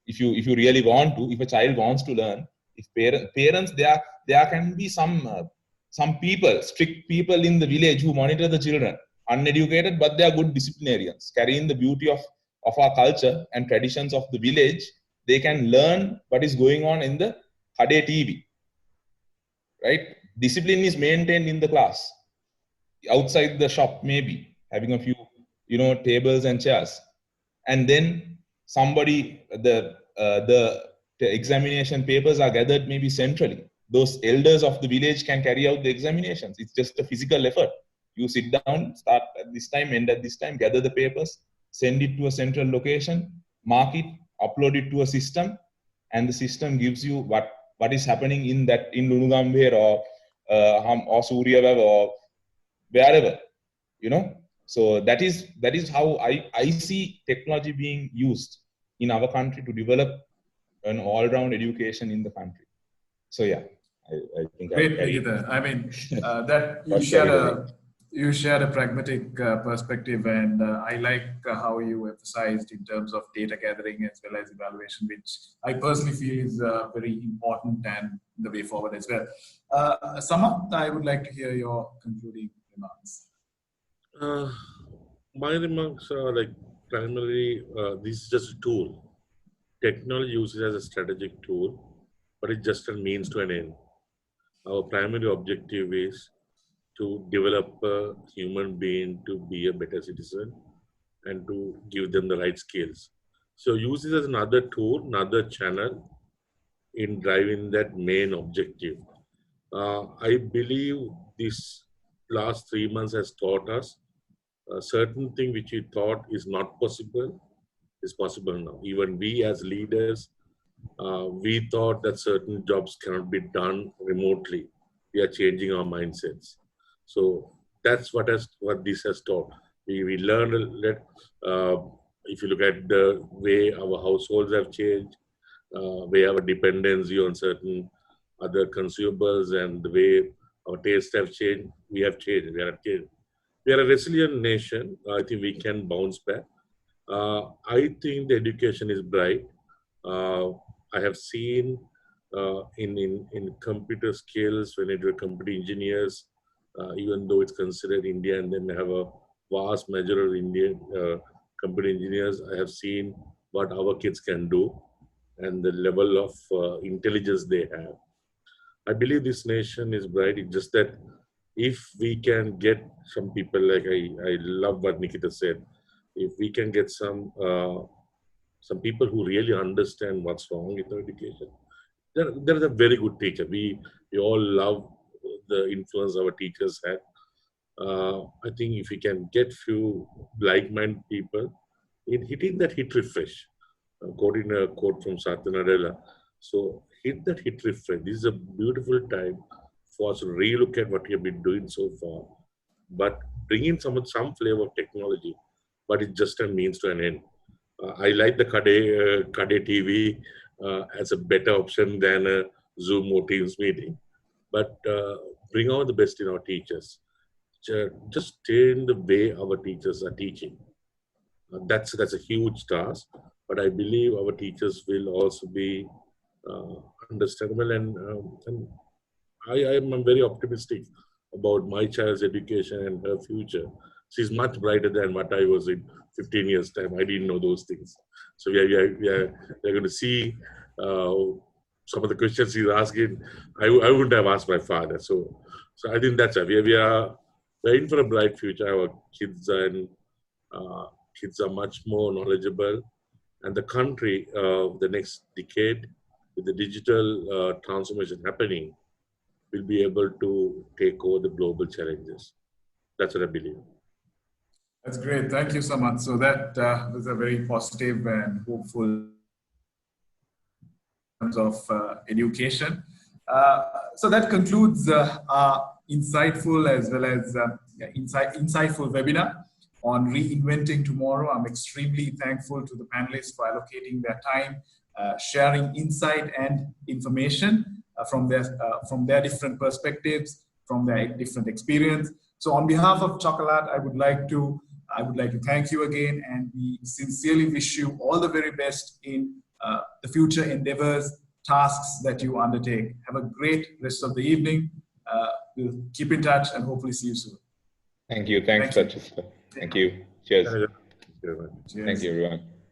If you really want to, if a child wants to learn, if parents, there can be some people, strict people in the village who monitor the children, uneducated, but they are good disciplinarians, carrying the beauty of our culture and traditions of the village. They can learn what is going on in the Kade TV, right? Discipline is maintained in the class, outside the shop, maybe having a few tables and chairs, and then somebody the examination papers are gathered maybe centrally. Those elders of the village can carry out the examinations. It's just a physical effort. You sit down, start at this time, end at this time, gather the papers, send it to a central location, mark it, upload it to a system, and the system gives you what is happening in Lunugambir or Suryavev or wherever, So that is how I see technology being used in our country to develop an all-round education in the country. So yeah, I think great, Nikitha. I mean, that you shared a pragmatic perspective, and I like how you emphasized in terms of data gathering as well as evaluation, which I personally feel is very important and the way forward as well. Samath, I would like to hear your concluding remarks. My remarks are like primarily this is just a tool. Technology uses as a strategic tool, but it's just a means to an end. Our primary objective is to develop a human being to be a better citizen and to give them the right skills. So use it as another tool, another channel in driving that main objective. I believe this last 3 months has taught us a certain thing which we thought is not possible is possible now. Even we as leaders, we thought that certain jobs cannot be done remotely. We are changing our mindsets. So that's what this has taught. We learned that if you look at the way our households have changed, we have a dependency on certain other consumables, and the way our tastes have changed, we have changed. We are a resilient nation. I think we can bounce back. I think the education is bright. I have seen in computer skills, when it were computer engineers, even though it's considered India, and then have a vast majority of Indian computer engineers. I have seen what our kids can do and the level of intelligence they have. I believe this nation is bright. It's just that if we can get some people, like I love what Nikitha said, if we can get some people who really understand what's wrong with our education, there is a very good teacher. We all love the influence our teachers had. I think if we can get few like-minded people, hitting that hit refresh, quoting a quote from Satya Nadella. So hit that hit refresh. This is a beautiful time for us to relook at what we have been doing so far, but bring in some flavor of technology, but it's just a means to an end. I like the Kade TV as a better option than a Zoom or Teams meeting, but bring out the best in our teachers. Just stay in the way our teachers are teaching. That's a huge task, but I believe our teachers will also be understandable, and I'm very optimistic about my child's education and her future. She's much brighter than what I was in 15 years' time. I didn't know those things. So we're going to see some of the questions he's asking. I wouldn't have asked my father. So I think that's it. We're in for a bright future. Our kids are much more knowledgeable, and the country, the next decade, with the digital transformation happening, will be able to take over the global challenges. That's what I believe. That's great. Thank you so much. So that was a very positive and hopeful in terms of education. So that concludes our insightful as well as insightful webinar on Reinventing Tomorrow. I'm extremely thankful to the panelists for allocating their time, sharing insight and information from their different perspectives, from their different experience. So on behalf of Chokolaate, I would like to thank you again, and we sincerely wish you all the very best in the future endeavors, tasks that you undertake. Have a great rest of the evening. We'll keep in touch and hopefully see you soon. Thank you. Thanks, Sachit. Thank you. Cheers. Cheers. Thank you, everyone.